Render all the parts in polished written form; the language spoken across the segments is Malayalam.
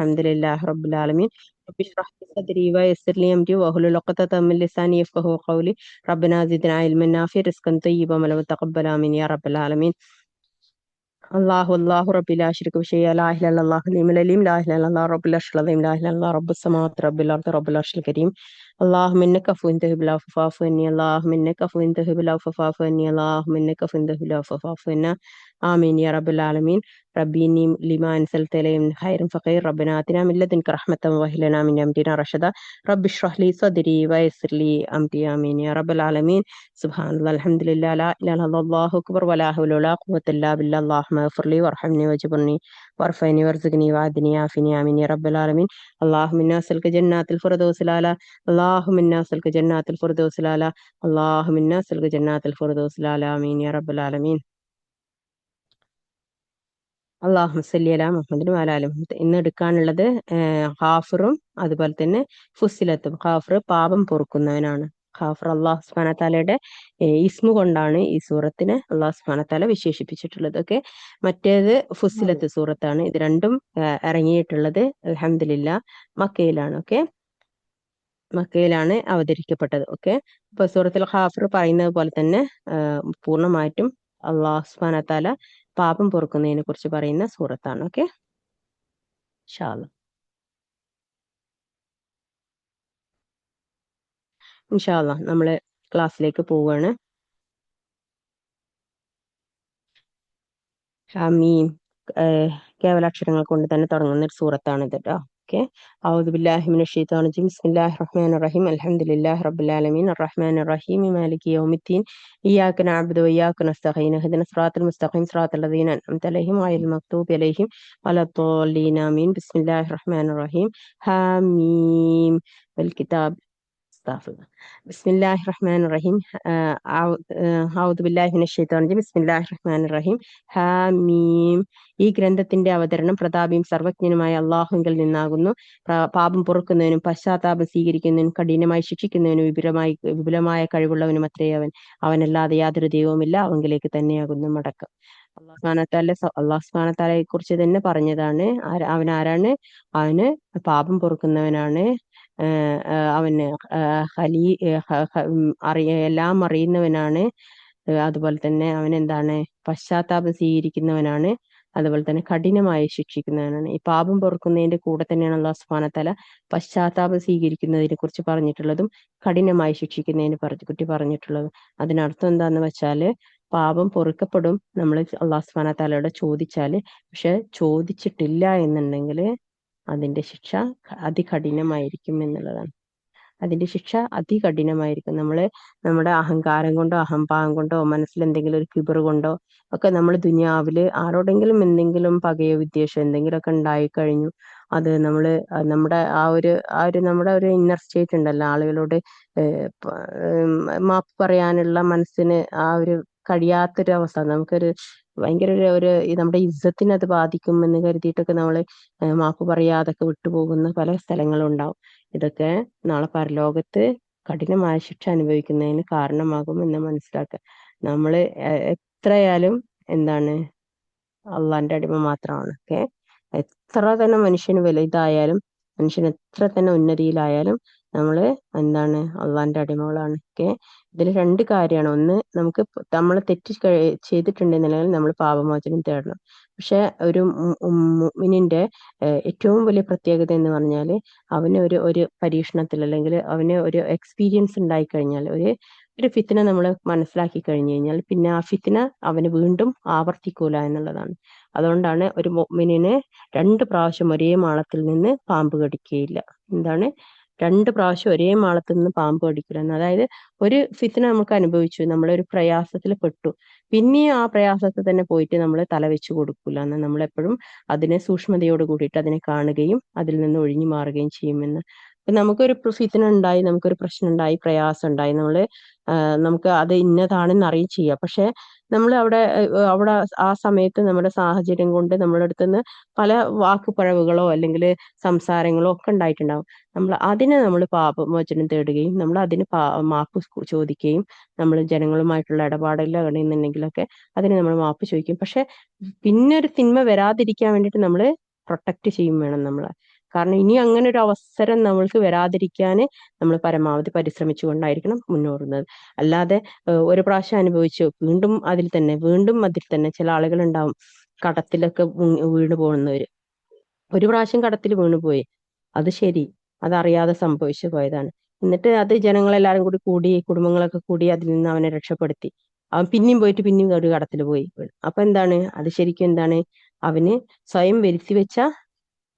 അൽഹംദുലില്ലാഹി റബ്ബിൽ ആലമീൻ. റബ്ബി ഇശ്റഹ് ലി സദ്രി വയസ്സിർ ലി അംരി വഹ്ലുൽ ഉഖ്ദതം മിൻ ലിസാനി യഫ്ഖഹു ഖൗലി. റബ്ബനാ സിദ്നാ ഇൽമൻ നാഫിഅൻ റിസ്കൻ തയ്യിബൻ വ തഖബ്ബൽ ആമീൻ യാ റബ്ബൽ ആലമീൻ. അല്ലാഹു അല്ലാഹു റബ്ബി ലാ ശരീക ബിഹി ഷൈഅൻ ലാ ഇലാഹ ഇല്ലല്ലാഹു അൽ-അലീമുൽ അലീം ലാ ഇലാഹ ഇല്ലല്ലാഹു റബ്ബുൽ അർശിൽ അസീം ലാ ഇലാഹ ഇല്ലല്ലാഹു റബ്ബുസ് സമാവാതി റബ്ബിൽ അർദി റബ്ബുൽ അർശിൽ കരീം. اللهم انك عفو تحب العفو فاعف عني. اللهم انك عفو تحب العفو فاعف عني. اللهم انك عفو تحب العفو فاعف عنا. آمين يا رب العالمين. ربي إني لما أنزلت إلي من خير فقير. ربنا آتنا من لدنك رحمة وهب لنا من أمرنا رشدا. رب اشرح لي صدري ويسر لي أمري. آمين يا رب العالمين. سبحان الله الحمد لله لا إله إلا الله أكبر ولا حول ولا قوة إلا بالله. اللهم اغفر لي وارحمني واجبرني وارفعني وارزقني وعدني عافني. آمين يا رب العالمين. اللهم إنا نسألك جنات الفردوس الأعلى. اللهم إنا نسألك جنات الفردوس الأعلى. اللهم إنا نسألك جنات الفردوس الأعلى. آمين يا رب العالمين. അല്ലാഹുമ്മ സല്ലി അലാ മുഹമ്മദിൻ വഅലാ ആലി മുഹമ്മദ്. ഇന്ന് എടുക്കാനുള്ളത് ഖാഫിറും അതുപോലെ തന്നെ ഫുസ്സിലത്തും. ഖാഫിർ പാപം പൊറുക്കുന്നവനാണ്. ഖാഫിർ അള്ളാഹു സുബ്ഹാനഹു തആലയുടെ ഇസ്മു കൊണ്ടാണ് ഈ സൂറത്തിനെ അള്ളാഹു സുബ്ഹാനഹു തആല വിശേഷിപ്പിച്ചിട്ടുള്ളത്. ഓക്കെ, മറ്റേത് ഫുസ്സിലത്ത് സൂറത്താണ്. ഇത് രണ്ടും ഇറങ്ങിയിട്ടുള്ളത് അൽഹംദുലില്ലാ മക്കയിലാണ്. ഓക്കെ, മക്കയിലാണ് അവതരിക്കപ്പെട്ടത്. ഓക്കെ, ഇപ്പൊ സൂറത്തുൽ ഖാഫിർ പറയുന്നത് പോലെ തന്നെ പൂർണ്ണമായിട്ടും അള്ളാഹു സുബ്ഹാനഹു തആല പാപം പൊറുക്കുന്നതിനെ കുറിച്ച് പറയുന്ന സൂറത്താണ്. ഓക്കെ, ഇൻഷാ അല്ലാഹ്. ഇൻഷാ അല്ലാഹ് നമ്മള് ക്ലാസ്സിലേക്ക് പോവുകയാണ്. ഹമീം കേവലാക്ഷരങ്ങൾ കൊണ്ട് തന്നെ തുടങ്ങുന്ന ഒരു സൂറത്താണ് ഇത് കേട്ടോ. ഓക്കെ, അഊദു ബില്ലാഹി മിനശ് ശൈത്വാനിർ റജീം. ബിസ്മില്ലാഹിർ റഹ്മാനിർ റഹീം. അൽഹംദുലില്ലാഹി റബ്ബിൽ ആലമീൻ അർറഹ്മാനിർ റഹീം മാലികി യൗമിദ്ദീൻ ഇയ്യാക നഅ്ബുദു വഇയ്യാക നസ്തഈൻ ഇഹ്ദിനസ് സിറാത്തൽ മുസ്തഖീം സിറാത്തൽ ലദീന അൻഅംത അലൈഹിം ഗൈറിൽ മഗ്ദൂബി അലൈഹിം വലദ്ദാല്ലീൻ. ആമീൻ. ബിസ്മില്ലാഹിർ റഹ്മാനിർ റഹീം. ഹാമീം വൽ കിതാബ് ബിസ്മില്ലാഹിർ റഹ്മാനിർ റഹീം. അഊദു ബില്ലാഹി മിനശ് ശൈത്വാനിർ റജീം. ബിസ്മില്ലാഹിർ റഹ്മാനിർ റഹീം. ഹാമീം. ഈ ഗ്രന്ഥത്തിന്റെ അവതരണം പ്രതാപിയും സർവജ്ഞനുമായ അള്ളാഹുവിൽ നിന്നാകുന്നു. പാപം പൊറുക്കുന്നതിനും പശ്ചാത്താപം സ്വീകരിക്കുന്നതിനും കഠിനമായി ശിക്ഷിക്കുന്നതിനും വിപുലമായ കഴിവുള്ളവനും അത്രേ അവൻ. അവനല്ലാതെ യാതൊരു ദൈവവുമില്ല. അവങ്കിലേക്ക് തന്നെയാകുന്നു മടക്കം. അള്ളാഹു സുബ്ഹാനഹു തആലയെ കുറിച്ച് തന്നെ പറഞ്ഞതാണ്. അവൻ ആരാണ്? അവന് പാപം പൊറുക്കുന്നവനാണ്. അവന് എല്ലാം അറിയുന്നവനാണ്. അതുപോലെ തന്നെ അവൻ എന്താണ്? പശ്ചാത്താപം സ്വീകരിക്കുന്നവനാണ്. അതുപോലെ തന്നെ കഠിനമായി ശിക്ഷിക്കുന്നവനാണ്. ഈ പാപം പൊറുക്കുന്നതിന്റെ കൂടെ തന്നെയാണ് അല്ലാഹു സുബ്ഹാനഹു തആല പശ്ചാത്താപം സ്വീകരിക്കുന്നതിനെ കുറിച്ച് പറഞ്ഞിട്ടുള്ളതും കഠിനമായി ശിക്ഷിക്കുന്നതിനെ കുറിച്ച് പറഞ്ഞിട്ടുള്ളതും. അതിനർത്ഥം എന്താന്ന് വെച്ചാല് പാപം പൊറുക്കപ്പെടും നമ്മൾ അല്ലാഹു സുബ്ഹാനഹു തആലയോട് ചോദിച്ചാല്. പക്ഷെ ചോദിച്ചിട്ടില്ല എന്നുണ്ടെങ്കിൽ അതിന്റെ ശിക്ഷ അതികഠിനമായിരിക്കും എന്നുള്ളതാണ്. അതിന്റെ ശിക്ഷ അതികഠിനമായിരിക്കും. നമ്മുടെ അഹങ്കാരം കൊണ്ടോ അഹംഭാവം കൊണ്ടോ മനസ്സിൽ എന്തെങ്കിലും ഒരു കിബർ കൊണ്ടോ ഒക്കെ നമ്മൾ ദുനിയാവില് ആരോടെങ്കിലും എന്തെങ്കിലും പകയോ വിദ്വേഷം എന്തെങ്കിലുമൊക്കെ ഉണ്ടായി കഴിഞ്ഞു. അത് നമ്മുടെ നമ്മുടെ ഒരു ഇന്നർ സ്റ്റേറ്റ് ഉണ്ടല്ലോ, ആളുകളോട് മാപ്പ് പറയാനുള്ള മനസ്സിന് ആ ഒരു കഴിയാത്തൊരു അവസ്ഥ, നമുക്കൊരു ഭയങ്കര നമ്മുടെ ഇസ്സത്തിനെ അത് ബാധിക്കും എന്ന് കരുതിയിട്ടൊക്കെ നമ്മള് മാപ്പ് പറയാതൊക്കെ വിട്ടുപോകുന്ന പല സ്ഥലങ്ങളും ഉണ്ടാവും. ഇതൊക്കെ നാളെ പരലോകത്ത് കഠിനമായ ശിക്ഷ അനുഭവിക്കുന്നതിന് കാരണമാകും എന്ന് മനസ്സിലാക്കുക. നമ്മള് എത്രയായാലും എന്താണ് അള്ളാന്റെ അടിമ മാത്രമാണ്. ഓക്കെ, എത്ര തന്നെ മനുഷ്യന് വലുതായാലും മനുഷ്യൻ എത്ര തന്നെ ഉന്നതിയിലായാലും നമ്മള് എന്താണ് അള്ളാന്റെ അടിമകളാണ്. ഓക്കെ, ഇതിൽ രണ്ട് കാര്യമാണ്. ഒന്ന്, നമ്മൾ തെറ്റ് ചെയ്തിട്ടുണ്ടെന്നുണ്ടെങ്കിൽ നമ്മൾ പാപമോചനം തേടണം. പക്ഷെ ഒരു മുഅ്മിനിന്റെ ഏറ്റവും വലിയ പ്രത്യേകത എന്ന് പറഞ്ഞാല് അവന് ഒരു പരീക്ഷണത്തിൽ അല്ലെങ്കിൽ അവന് ഒരു എക്സ്പീരിയൻസ് ഉണ്ടായി കഴിഞ്ഞാൽ ഒരു ഫിത്ന നമ്മൾ മനസ്സിലാക്കി കഴിഞ്ഞു കഴിഞ്ഞാൽ പിന്നെ ആ ഫിത്ന അവന് വീണ്ടും ആവർത്തിക്കൂല എന്നുള്ളതാണ്. അതുകൊണ്ടാണ് ഒരു മുഅ്മിനിനെ 2 പ്രാവശ്യം ഒരേ മാളത്തിൽ നിന്ന് പാമ്പ് കടിക്കുകയില്ല. എന്താണ്? 2 പ്രാവശ്യം ഒരേ മാളത്തിൽ നിന്ന് പാമ്പ് കടിക്കില്ല. അതായത് ഒരു ഫിത്ന നമുക്ക് അനുഭവിച്ചു, നമ്മളൊരു പ്രയാസത്തിൽ പെട്ടു, പിന്നെ ആ പ്രയാസത്തിൽ തന്നെ പോയിട്ട് നമ്മൾ തല വെച്ച് കൊടുക്കൂല എന്ന് നമ്മളെപ്പോഴും അതിനെ സൂക്ഷ്മതയോട് കൂടിയിട്ട് അതിനെ കാണുകയും അതിൽ നിന്ന് ഒഴിഞ്ഞു മാറുകയും ചെയ്യുമെന്ന്. നമുക്കൊരു ഫിത്ന ഉണ്ടായി, നമുക്കൊരു പ്രശ്നം ഉണ്ടായി, പ്രയാസം ഉണ്ടായി, നമുക്ക് അത് ഇന്നതാണെന്ന് അറിയുകയും ചെയ്യാം. പക്ഷെ നമ്മൾ അവിടെ ആ സമയത്ത് നമ്മുടെ സാഹചര്യം കൊണ്ട് നമ്മുടെ അടുത്തുനിന്ന് പല വാക്കുപഴവുകളോ അല്ലെങ്കിൽ സംസാരങ്ങളോ ഒക്കെ ഉണ്ടായിട്ടുണ്ടാവും. അതിനെ നമ്മൾ പാപമോചനം തേടുകയും നമ്മൾ അതിന് മാപ്പ് ചോദിക്കുകയും നമ്മൾ ജനങ്ങളുമായിട്ടുള്ള ഇടപാടിലാണെന്നുണ്ടെങ്കിലൊക്കെ അതിന് നമ്മൾ മാപ്പ് ചോദിക്കും. പക്ഷെ പിന്നെ ഒരു തിന്മ വരാതിരിക്കാൻ വേണ്ടിയിട്ട് നമ്മൾ പ്രൊട്ടക്ട് ചെയ്യും വേണം നമ്മളെ. കാരണം ഇനി അങ്ങനെ ഒരു അവസരം നമ്മൾക്ക് വരാതിരിക്കാൻ നമ്മൾ പരമാവധി പരിശ്രമിച്ചുകൊണ്ടായിരിക്കണം മുന്നോറുന്നത്. അല്ലാതെ ഒരു പ്രാവശ്യം അനുഭവിച്ചു വീണ്ടും അതിൽ തന്നെ വീണ്ടും അതിൽ തന്നെ. ചില ആളുകൾ ഉണ്ടാവും കടത്തിലൊക്കെ വീണ് പോകുന്നവര്. ഒരു പ്രാവശ്യം കടത്തിൽ വീണു പോയി, അത് ശരി, അതറിയാതെ സംഭവിച്ചു പോയതാണ്. എന്നിട്ട് അത് ജനങ്ങളെല്ലാരും കൂടി കൂടി കുടുംബങ്ങളൊക്കെ കൂടി അതിൽ നിന്ന് അവനെ രക്ഷപ്പെടുത്തി. അവൻ പിന്നെയും പോയിട്ട് പിന്നെയും ഒരു കടത്തിൽ പോയി വീണു. അപ്പൊ എന്താണ് അത് ശരിക്കും എന്താണ്, അവന് സ്വയം വരുത്തി വെച്ച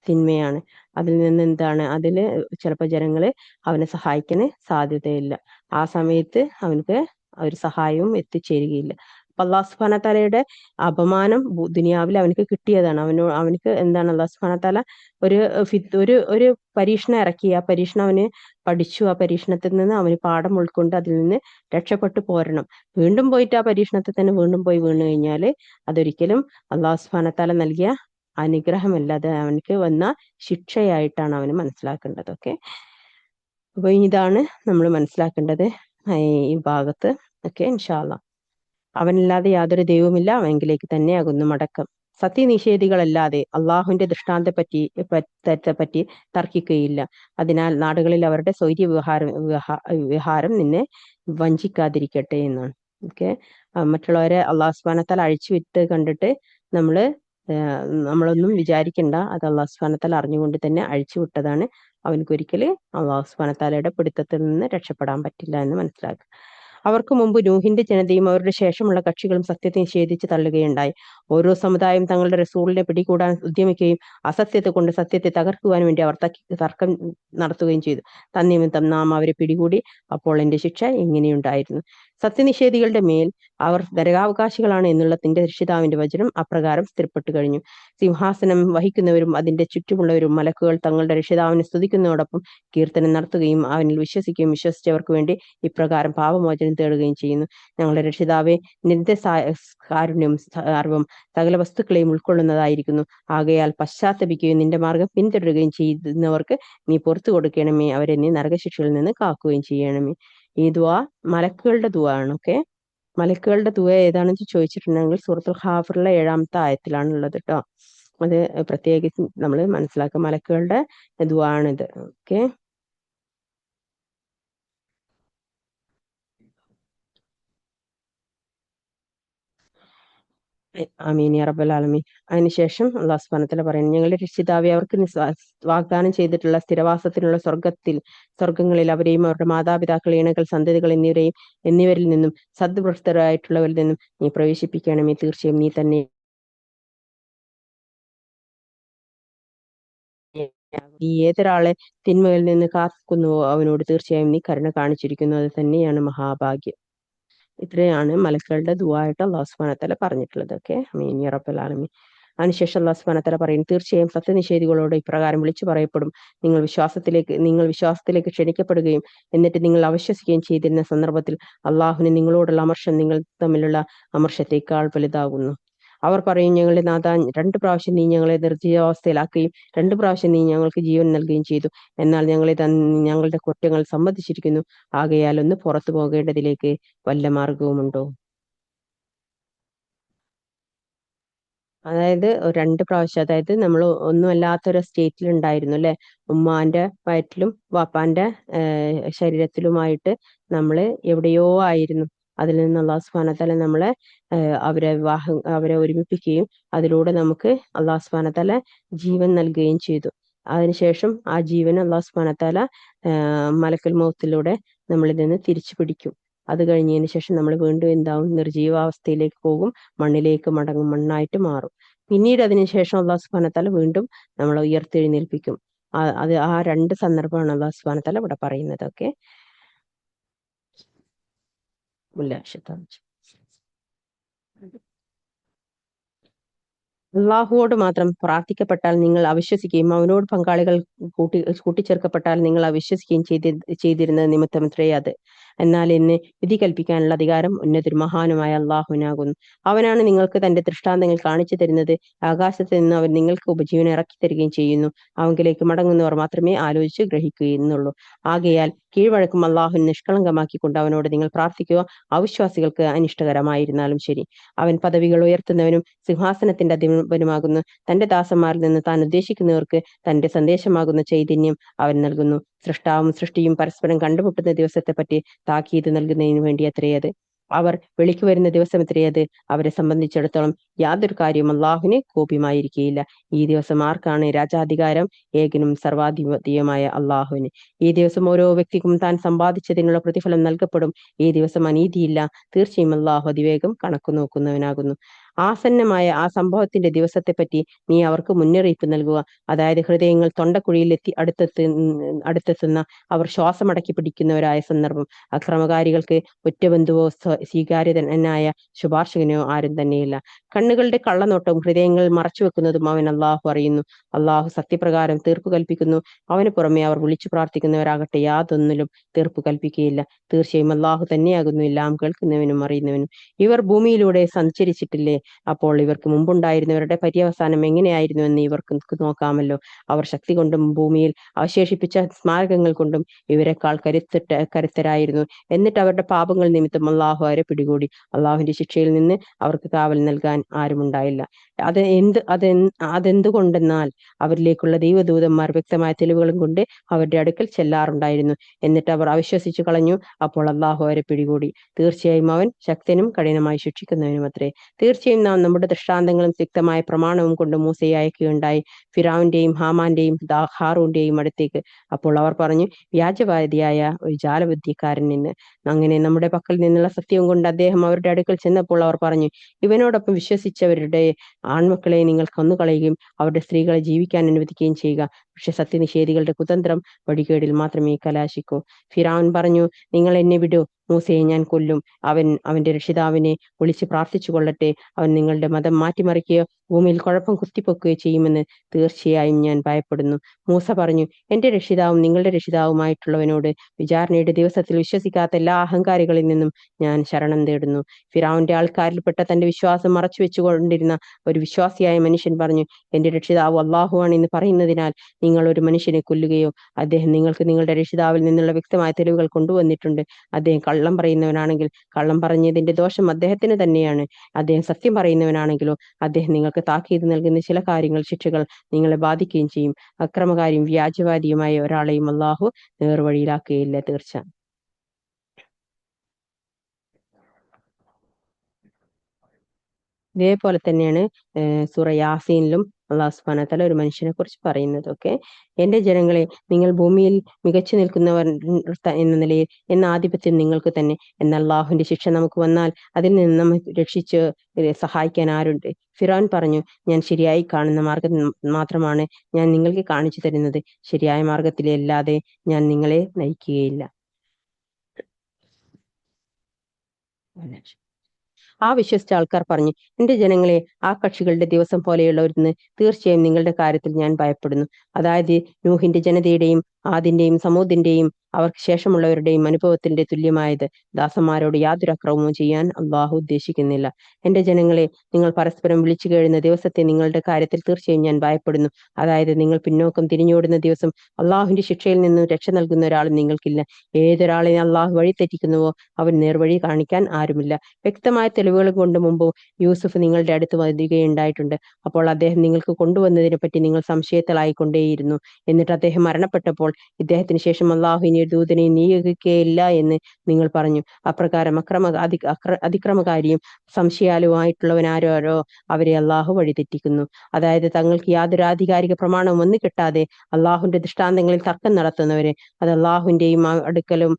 തിന്മയാണ്. അതിൽ നിന്ന് എന്താണ്, അതില് ചിലപ്പോ ജനങ്ങള് അവനെ സഹായിക്കാൻ സാധ്യതയില്ല. ആ സമയത്ത് അവനക്ക് ഒരു സഹായവും എത്തിച്ചേരുകയില്ല. അപ്പൊ അള്ളാഹു സുബ്ഹാനഹു വ തആലയുടെ അപമാനം ദുനിയാവിൽ അവനക്ക് കിട്ടിയതാണ്. അവനക്ക് എന്താണ് അള്ളാഹു സുബ്ഹാനഹു വ തആല ഒരു ഒരു പരീക്ഷണം ഇറക്കി. ആ പരീക്ഷണം അവന് പഠിച്ചു. ആ പരീക്ഷണത്തിൽ നിന്ന് അവന് പാഠം ഉൾക്കൊണ്ട് അതിൽ നിന്ന് രക്ഷപ്പെട്ടു പോരണം. വീണ്ടും പോയിട്ട് ആ പരീക്ഷണത്തിൽ തന്നെ വീണ്ടും പോയി വീണ് കഴിഞ്ഞാല് അതൊരിക്കലും അള്ളാഹു സുബ്ഹാനഹു വ തആല നൽകിയ അനുഗ്രഹമല്ല, അത് അവനക്ക് വന്ന ശിക്ഷയായിട്ടാണ് അവന് മനസ്സിലാക്കേണ്ടത്. ഓക്കെ, അപ്പൊ ഇതാണ് നമ്മൾ മനസ്സിലാക്കേണ്ടത് ഈ ഭാഗത്ത്. ഓക്കെ, ഇൻഷാ അല്ലാഹ്. അവനല്ലാതെ യാതൊരു ദൈവവുമില്ല, അവങ്കിലേക്ക് തന്നെയാകുന്നു മടക്കം. സത്യനിഷേധികളല്ലാതെ അള്ളാഹുവിന്റെ ദൃഷ്ടാന്തത്തെ പറ്റി തർക്കിക്കുകയില്ല. അതിനാൽ നാടുകളിൽ അവരുടെ സ്വൈര്യ വിഹാരം നിന്നെ വഞ്ചിക്കാതിരിക്കട്ടെ എന്നാണ്. ഓക്കെ, മറ്റുള്ളവരെ അള്ളാഹു സുബ്ഹാനഹു വ തആല അഴിച്ചുവിട്ട് കണ്ടിട്ട് നമ്മള് നമ്മളൊന്നും വിചാരിക്കണ്ട, അത് അള്ളാഹു സുബ്ഹാനഹു വ തആല അറിഞ്ഞുകൊണ്ട് തന്നെ അഴിച്ചു വിട്ടതാണ്. അവനക്കൊരിക്കല് അള്ളാഹു സുബ്ഹാനഹു വ തആലയുടെ പിടുത്തത്തിൽ നിന്ന് രക്ഷപ്പെടാൻ പറ്റില്ല എന്ന് മനസ്സിലാക്കുക. അവർക്ക് മുമ്പ് നൂഹിന്റെ ജനതയും അവരുടെ ശേഷമുള്ള കക്ഷികളും സത്യത്തെ നിഷേധിച്ച് തള്ളുകയുണ്ടായി. ഓരോ സമുദായം തങ്ങളുടെ റസൂലിനെ പിടികൂടാൻ ഉദ്യമിക്കുകയും അസത്യത്തെ കൊണ്ട് സത്യത്തെ തകർക്കുവാൻ വേണ്ടി അവർ തർക്കം നടത്തുകയും ചെയ്തു. തന്നിമിത്തം നാം അവരെ പിടികൂടി. അപ്പോൾ എന്റെ ശിക്ഷ എങ്ങനെയുണ്ടായിരുന്നു. സത്യനിഷേധികളുടെ മേൽ അവർ നരകാവകാശികളാണ് എന്നുള്ള തന്റെ രക്ഷിതാവിന്റെ വചനം അപ്രകാരം സ്ഥിരപ്പെട്ടു കഴിഞ്ഞു. സിംഹാസനം വഹിക്കുന്നവരും അതിന്റെ ചുറ്റുമുള്ളവരും മലക്കുകൾ തങ്ങളുടെ രക്ഷിതാവിനെ സ്തുതിക്കുന്നതോടൊപ്പം കീർത്തനം നടത്തുകയും അവനിൽ വിശ്വസിക്കുകയും വിശ്വസിച്ചവർക്ക് വേണ്ടി ഇപ്രകാരം പാപമോചനം തേടുകയും ചെയ്യുന്നു. ഞങ്ങളുടെ രക്ഷിതാവെ, നിന്റെ കാരുണ്യം സർവം സകല വസ്തുക്കളെയും ഉൾക്കൊള്ളുന്നതായിരിക്കുന്നു. ആകയാൽ പശ്ചാത്തപിക്കുകയും നിന്റെ മാർഗം പിന്തുടരുകയും ചെയ്യുന്നവർക്ക് നീ പുറത്തു കൊടുക്കണമേ. അവരെ നീ നരകശിക്ഷയിൽ നിന്ന് കാക്കുകയും ചെയ്യണമേ. ഈ ദുആ മലക്കുകളുടെ ദുആ ആണ്. ഓക്കെ, മലക്കുകളുടെ ദുആ ഏതാണെന്ന് ചോദിച്ചിട്ടുണ്ടെങ്കിൽ സൂറത്തുൽ ഹാഫിറിലെ 7-ാമത്തെ ആയത്തിലാണ് ഉള്ളത് കേട്ടോ. അത് പ്രത്യേകിച്ച് നമ്മൾ മനസ്സിലാക്കുക, മലക്കുകളുടെ ദുആ ആണിത്. ഓക്കെ, ആമീൻ യാ റബ്ബൽ ആലമീൻ. അതിനുശേഷം അല്ലാഹു സുബ്ഹാനഹു വ തആല പറയുന്നു, ഞങ്ങളുടെ രക്ഷിതാവേ, അവർക്ക് വാഗ്ദാനം ചെയ്തിട്ടുള്ള സ്ഥിരവാസത്തിനുള്ള സ്വർഗങ്ങളിൽ അവരെയും അവരുടെ മാതാപിതാക്കൾ, ഇണകൾ, സന്തതികൾ എന്നിവരിൽ നിന്നും സദ്വൃത്തരായിട്ടുള്ളവരിൽ നിന്നും നീ പ്രവേശിപ്പിക്കണമേ. തീർച്ചയായും നീ തന്നെ നീ ഏതൊരാളെ തിന്മയിൽ നിന്ന് കാക്കുന്നുവോ അവനോട് തീർച്ചയായും നീ കരുണ കാണിച്ചിരിക്കുന്നു. അത് തന്നെയാണ് മഹാഭാഗ്യം. ഇത്രയാണ് മലക്കളുടെ ദുആയിട്ട് അല്ലാഹു സുബ്ഹാനഹു വ തആല പറഞ്ഞിട്ടുള്ളത്. ഓക്കെ, ആമീൻ യാ റബ്ബൽ ആലമീൻ. അതിനുശേഷം അല്ലാഹു സുബ്ഹാനഹു വ തആല പറയും, തീർച്ചയായും സത്യനിഷേധികളോട് ഇപ്രകാരം വിളിച്ചു പറയപ്പെടും, നിങ്ങൾ വിശ്വാസത്തിലേക്ക് ക്ഷണിക്കപ്പെടുകയും എന്നിട്ട് നിങ്ങൾ അവിശ്വസിക്കുകയും ചെയ്തിരുന്ന സന്ദർഭത്തിൽ അള്ളാഹുവിന് നിങ്ങളോടുള്ള അമർഷം നിങ്ങൾ തമ്മിലുള്ള അമർഷത്തേക്കാൾ വലുതാകുന്നു. അവർ പറയും, ഞങ്ങളുടെ നാഥാ, 2 പ്രാവശ്യം നീ ഞങ്ങളെ നിർജ്ജീവാവസ്ഥയിലാക്കുകയും 2 പ്രാവശ്യം നീ ഞങ്ങൾക്ക് ജീവൻ നൽകുകയും ചെയ്തു. എന്നാൽ ഞങ്ങളുടെ കുറ്റങ്ങൾ സമ്മതിച്ചിരിക്കുന്നു. ആകയാൽ ഒന്ന് പുറത്തു പോകേണ്ടതിലേക്ക് വല്ല മാർഗവുമുണ്ടോ? അതായത് 2 പ്രാവശ്യം, അതായത് നമ്മൾ ഒന്നുമല്ലാത്തൊരു സ്റ്റേറ്റിൽ ഉണ്ടായിരുന്നു അല്ലെ, ഉമ്മാന്റെ വയറ്റിലും വാപ്പാന്റെ ശരീരത്തിലുമായിട്ട് നമ്മൾ എവിടെയോ ആയിരുന്നു. അതിൽ നിന്ന് അള്ളാഹു സുബ്ഹാനഹു വ തആല നമ്മളെ അവരെ ഒരുമിപ്പിക്കുകയും അതിലൂടെ നമുക്ക് അള്ളാഹു സുബ്ഹാനഹു വ തആല ജീവൻ നൽകുകയും ചെയ്തു. അതിനുശേഷം ആ ജീവൻ അള്ളാഹു സുബ്ഹാനഹു വ തആല മലക്കുൽ മൗത്തിലൂടെ നമ്മളിൽ നിന്ന് തിരിച്ചു പിടിക്കും. അത് കഴിഞ്ഞതിന് ശേഷം നമ്മൾ വീണ്ടും എന്താവും, നിർജീവാവസ്ഥയിലേക്ക് പോകും, മണ്ണിലേക്ക് മടങ്ങും, മണ്ണായിട്ട് മാറും. പിന്നീട് അതിനുശേഷം അള്ളാഹു സുബ്ഹാനഹു വ തആല വീണ്ടും നമ്മളെ ഉയർത്തെഴുന്നേൽപ്പിക്കും. അത് ആ 2 സന്ദർഭമാണ് അള്ളാഹു സുബ്ഹാനഹു വ തആല ഇവിടെ പറയുന്നത്. ഓക്കെ, അള്ളാഹുവോട് മാത്രം പ്രാർത്ഥിക്കപ്പെട്ടാൽ നിങ്ങൾ അവിശ്വസിക്കുകയും അവനോട് പങ്കാളികൾ കൂട്ടിച്ചേർക്കപ്പെട്ടാൽ നിങ്ങൾ അവിശ്വസിക്കുകയും ചെയ്തിരുന്നത് നിമിത്തമത്രേ അത്. എന്നാൽ ഇന്ന് വിധി കൽപ്പിക്കാനുള്ള അധികാരം ഉന്നതരും മഹാനുമായ അള്ളാഹുവിനാകുന്നു. അവനാണ് നിങ്ങൾക്ക് തന്റെ ദൃഷ്ടാന്തങ്ങൾ കാണിച്ചു തരുന്നത്. ആകാശത്ത് നിന്ന് അവൻ നിങ്ങൾക്ക് ഉപജീവനം ഇറക്കി തരികയും ചെയ്യുന്നു. അവങ്കിലേക്ക് മടങ്ങുന്നവർ മാത്രമേ ആലോചിച്ച് ഗ്രഹിക്കുകയുന്നുള്ളൂ. ആകയാൽ കീഴ്വഴക്കും അള്ളാഹുവിനെ നിഷ്കളങ്കമാക്കിക്കൊണ്ട് അവനോട് നിങ്ങൾ പ്രാർത്ഥിക്കുക. അവിശ്വാസികൾക്ക് അനിഷ്ടകരമായിരുന്നാലും ശരി. അവൻ പദവികൾ ഉയർത്തുന്നവനും സിംഹാസനത്തിന്റെ അധിപനുമാകുന്നു. തന്റെ ദാസന്മാരിൽ നിന്ന് താൻ ഉദ്ദേശിക്കുന്നവർക്ക് തന്റെ സന്ദേശമാകുന്ന ചൈതന്യം അവൻ നൽകുന്നു. സൃഷ്ടാവും സൃഷ്ടിയും പരസ്പരം കണ്ടുമുട്ടുന്ന ദിവസത്തെപ്പറ്റി താക്കീത് നൽകുന്നതിന് വേണ്ടി അത്രയത്. അവർ വിളിക്കു വരുന്ന ദിവസമത്രയത്. അവരെ സംബന്ധിച്ചിടത്തോളം യാതൊരു കാര്യവും അള്ളാഹുവിന് കോപ്യമായിരിക്കുകയില്ല. ഈ ദിവസം ആർക്കാണ് രാജാധികാരം? ഏകനും സർവാധിപതിയുമായ അള്ളാഹുവിന്. ഈ ദിവസം ഓരോ വ്യക്തിക്കും താൻ സമ്പാദിച്ചതിനുള്ള പ്രതിഫലം നൽകപ്പെടും. ഈ ദിവസം അനീതിയില്ല. തീർച്ചയായും അള്ളാഹു അതിവേഗം കണക്കു നോക്കുന്നവനാകുന്നു. ആസന്നമായ ആ സംഭവത്തിന്റെ ദിവസത്തെപ്പറ്റി നീ അവർക്ക് മുന്നറിയിപ്പ് നൽകുക. അതായത് ഹൃദയങ്ങൾ തൊണ്ടക്കുഴിയിൽ അടുത്തെത്തുന്ന, അവർ ശ്വാസമടക്കി പിടിക്കുന്നവരായ സന്ദർഭം. അക്രമകാരികൾക്ക് ഒറ്റ ബന്ധുവോ സ്വീകാര്യനായ ശുപാർശകനോ ആരും തന്നെയില്ല. കണ്ണുകളുടെ കള്ളനോട്ടവും ഹൃദയങ്ങൾ മറച്ചുവെക്കുന്നതും അവൻ അള്ളാഹു അറിയുന്നു. അള്ളാഹു സത്യപ്രകാരം തീർപ്പ് കൽപ്പിക്കുന്നു. അവന് പുറമെ അവർ വിളിച്ചു പ്രാർത്ഥിക്കുന്നവരാകട്ടെ യാതൊന്നിലും തീർപ്പ് കൽപ്പിക്കുകയില്ല. തീർച്ചയായും അള്ളാഹു തന്നെയാകുന്നു എല്ലാം കേൾക്കുന്നവനും അറിയുന്നവനും. ഇവർ ഭൂമിയിലൂടെ സഞ്ചരിച്ചിട്ടില്ലേ? അപ്പോൾ ഇവർക്ക് മുമ്പുണ്ടായിരുന്നവരുടെ പര്യവസാനം എങ്ങനെയായിരുന്നുവെന്ന് ഇവർക്ക് നോക്കാമല്ലോ. അവർ ശക്തി കൊണ്ടും ഭൂമിയിൽ അവശേഷിപ്പിച്ച സ്മാരകങ്ങൾ കൊണ്ടും ഇവരെക്കാൾ കരുത്തരായിരുന്നു. എന്നിട്ട് അവരുടെ പാപങ്ങൾ നിമിത്തം അള്ളാഹു അവരെ പിടികൂടി. അള്ളാഹുവിന്റെ ശിക്ഷയിൽ നിന്ന് അവർക്ക് കാവൽ നൽകാൻ ആരുമുണ്ടായില്ല. അതെന്തുകൊണ്ടെന്നാൽ അവരിലേക്കുള്ള ദൈവദൂതന്മാർ വ്യക്തമായ തെളിവുകളും കൊണ്ട് അവരുടെ അടുക്കൽ ചെല്ലാറുണ്ടായിരുന്നു. എന്നിട്ട് അവർ അവിശ്വസിച്ചു കളഞ്ഞു. അപ്പോൾ അള്ളാഹു അവരെ പിടികൂടി. തീർച്ചയായും അവൻ ശക്തനും കഠിനമായി ശിക്ഷിക്കുന്നവനും അത്രേ. തീർച്ചയായും നാം നമ്മുടെ ദൃഷ്ടാന്തങ്ങളും വ്യക്തമായ പ്രമാണവും കൊണ്ട് മൂസയെ അയക്കുകയുണ്ടായി, ഫിറഔന്റെയും ഹാമാന്റെയും ഹാറൂന്റെയും അടുത്തേക്ക്. അപ്പോൾ അവർ പറഞ്ഞു, വ്യാജവാദിയായ ഒരു ജാലബുദ്ധിക്കാരൻ നിന്ന്. അങ്ങനെ നമ്മുടെ പക്കൽ നിന്നുള്ള സത്യവും കൊണ്ട് അദ്ദേഹം അവരുടെ അടുക്കൽ ചെന്നപ്പോൾ അവർ പറഞ്ഞു, ഇവനോടൊപ്പം വിശ്വസിച്ചവരുടെ ആൺമക്കളെ നിങ്ങൾ കൊന്നുകളയുകയും അവരുടെ സ്ത്രീകളെ ജീവിക്കാൻ അനുവദിക്കുകയും ചെയ്യുക. പക്ഷെ സത്യനിഷേധികളുടെ കുതന്ത്രം വഴികേടിൽ മാത്രമേ കലാശിക്കൂ. ഫിറഔൻ പറഞ്ഞു, നിങ്ങൾ എന്നെ വിടൂ, മൂസയെ ഞാൻ കൊല്ലും. അവന്റെ രക്ഷിതാവിനെ വിളിച്ച് പ്രാർത്ഥിച്ചു കൊള്ളട്ടെ. അവൻ നിങ്ങളുടെ മതം മാറ്റിമറിക്കുകയോ ഭൂമിയിൽ കുഴപ്പം കുത്തിപ്പൊക്കുകയോ ചെയ്യുമെന്ന് തീർച്ചയായും ഞാൻ ഭയപ്പെടുന്നു. മൂസ പറഞ്ഞു, എന്റെ രക്ഷിതാവും നിങ്ങളുടെ രക്ഷിതാവുമായിട്ടുള്ളവനോട് വിചാരണയുടെ ദിവസത്തിൽ വിശ്വസിക്കാത്ത എല്ലാ അഹങ്കാരികളിൽ നിന്നും ഞാൻ ശരണം തേടുന്നു. ഫിറഔന്റെ ആൾക്കാരിൽപ്പെട്ട തന്റെ വിശ്വാസം മറച്ചു വെച്ചുകൊണ്ടിരുന്ന ഒരു വിശ്വാസിയായ മനുഷ്യൻ പറഞ്ഞു, എന്റെ രക്ഷിതാവ് അള്ളാഹുവാണ് എന്ന് പറയുന്നതിനാൽ നിങ്ങൾ ഒരു മനുഷ്യനെ കൊല്ലുകയോ? അദ്ദേഹം നിങ്ങൾക്ക് നിങ്ങളുടെ രക്ഷിതാവിൽ നിന്നുള്ള വ്യക്തമായ തെളിവുകൾ കൊണ്ടുവന്നിട്ടുണ്ട്. അദ്ദേഹം കള്ളം പറയുന്നവനാണെങ്കിൽ കള്ളം പറഞ്ഞതിന്റെ ദോഷം അദ്ദേഹത്തിന് തന്നെയാണ്. അദ്ദേഹം സത്യം പറയുന്നവനാണെങ്കിലോ അദ്ദേഹം നിങ്ങൾക്ക് താക്കീത് നൽകുന്ന ചില കാര്യങ്ങൾ, ശിക്ഷകൾ നിങ്ങളെ ബാധിക്കുകയും ചെയ്യും. അക്രമകാരിയും വ്യാജവാദിയുമായ ഒരാളെയും അള്ളാഹു നേർവഴിയിലാക്കുകയില്ല തീർച്ച. ഇതേപോലെ തന്നെയാണ് സൂറ യാസീനിലും അള്ളാഹു സുബ്ഹാനഹു വ തആല ഒരു മനുഷ്യനെ കുറിച്ച് പറയുന്നത്. ഓക്കെ, എന്റെ ജനങ്ങളെ, നിങ്ങൾ ഭൂമിയിൽ മികച്ചു നിൽക്കുന്നവർ എന്ന നിലയിൽ എന്ന ആധിപത്യം നിങ്ങൾക്ക് തന്നെ. എന്നാൽ അള്ളാഹുവിന്റെ ശിക്ഷ നമുക്ക് വന്നാൽ അതിൽ നിന്ന് നമ്മെ രക്ഷിച്ച് സഹായിക്കാൻ ആരുണ്ട്? ഫിറഔൻ പറഞ്ഞു, ഞാൻ ശരിയായി കാണുന്ന മാർഗം മാത്രമാണ് ഞാൻ നിങ്ങൾക്ക് കാണിച്ചു തരുന്നത്. ശരിയായ മാർഗത്തിലല്ലാതെ ഞാൻ നിങ്ങളെ നയിക്കുകയില്ല. ആ വിശ്വസിച്ച ആൾക്കാർ പറഞ്ഞു, എന്റെ ജനങ്ങളെ, ആ കക്ഷികളുടെ ദിവസം പോലെയുള്ളവരെന്ന് തീർച്ചയായും നിങ്ങളുടെ കാര്യത്തിൽ ഞാൻ ഭയപ്പെടുന്നു. അതായത് നൂഹിന്റെ ജനതയുടെയും ആദിന്റെയും സമൂദിന്റെയും അവർക്ക് ശേഷമുള്ളവരുടെയും അനുഭവത്തിന്റെ തുല്യമായത്. ദാസന്മാരോട് യാതൊരു അക്രമവും ചെയ്യാൻ അള്ളാഹു ഉദ്ദേശിക്കുന്നില്ല. എന്റെ ജനങ്ങളെ, നിങ്ങൾ പരസ്പരം വിളിച്ചു കേഴുന്ന ദിവസത്തെ നിങ്ങളുടെ കാര്യത്തിൽ തീർച്ചയായും ഞാൻ ഭയപ്പെടുന്നു. അതായത് നിങ്ങൾ പിന്നോക്കം തിരിഞ്ഞോടുന്ന ദിവസം. അള്ളാഹുവിന്റെ ശിക്ഷയിൽ നിന്നും രക്ഷ നൽകുന്ന ഒരാളും നിങ്ങൾക്കില്ല. ഏതൊരാളെ അള്ളാഹു വഴി തെറ്റിക്കുന്നുവോ അവൻ നേർവഴി കാണിക്കാൻ ആരുമില്ല. വ്യക്തമായ തെളിവുകൾ കൊണ്ട് മുമ്പ് യൂസുഫ് നിങ്ങളുടെ അടുത്ത് വരികയുണ്ടായിട്ടുണ്ട്. അപ്പോൾ അദ്ദേഹം നിങ്ങൾക്ക് കൊണ്ടുവന്നതിനെ പറ്റി നിങ്ങൾ സംശയത്തിലായിക്കൊണ്ടേയിരുന്നു. എന്നിട്ട് അദ്ദേഹം മരണപ്പെട്ടപ്പോൾ ഇദ്ദേഹത്തിന് ശേഷം അള്ളാഹു ഇനി ഒരു ദൂതനെ നിയോഗിക്കുകയില്ല എന്ന് നിങ്ങൾ പറഞ്ഞു. അപ്രകാരം അതിക്രമകാരിയും സംശയാലുമായിട്ടുള്ളവനാരോ അവരെ അള്ളാഹു വഴിതെറ്റിക്കുന്നു. അതായത് തങ്ങൾക്ക് യാതൊരു ആധികാരിക പ്രമാണവും ഒന്നും കിട്ടാതെ അള്ളാഹുവിന്റെ ദൃഷ്ടാന്തങ്ങളിൽ തർക്കം നടത്തുന്നവര്. അത് അള്ളാഹുവിന്റെയും അടുക്കലും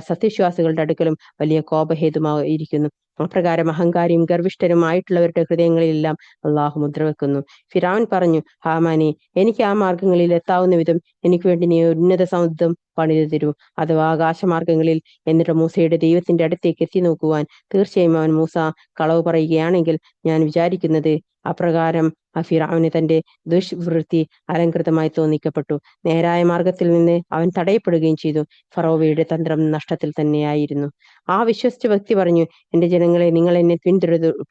സത്യവിശ്വാസികളുടെ അടുക്കലും വലിയ കോപഹേതുമായിരിക്കുന്നു. അപ്രകാരം അഹങ്കാരിയും ഗർവിഷ്ഠരുമായിട്ടുള്ളവരുടെ ഹൃദയങ്ങളിലെല്ലാം അള്ളാഹു മുദ്രവെക്കുന്നു. ഫിറഔൻ പറഞ്ഞു, ഹാമാനെ, എനിക്ക് ആ മാർഗങ്ങളിൽ എത്താവുന്ന വിധം എനിക്ക് വേണ്ടി നീ ഉന്നത സമുദ്രം പണിതു തരൂ, അഥവാ ആകാശമാർഗങ്ങളിൽ. എന്നിട്ട് മൂസയുടെ ദൈവത്തിന്റെ അടുത്തേക്ക് എത്തി നോക്കുവാൻ. തീർച്ചയായും അവൻ മൂസ കളവ് പറയുകയാണെങ്കിൽ ഞാൻ വിചാരിക്കുന്നത് അപ്രകാരം ഫിറഔന് തന്റെ ദുഷ്വൃത്തി അലങ്കൃതമായി തോന്നിക്കപ്പെട്ടു. നേരായ മാർഗത്തിൽ നിന്ന് അവൻ തടയപ്പെടുകയും ചെയ്തു. ഫറോവയുടെ തന്ത്രം നഷ്ടത്തിൽ തന്നെയായിരുന്നു. ആ വിശ്വസിച്ച വ്യക്തി പറഞ്ഞു, എന്റെ ജനങ്ങളെ, നിങ്ങൾ എന്നെ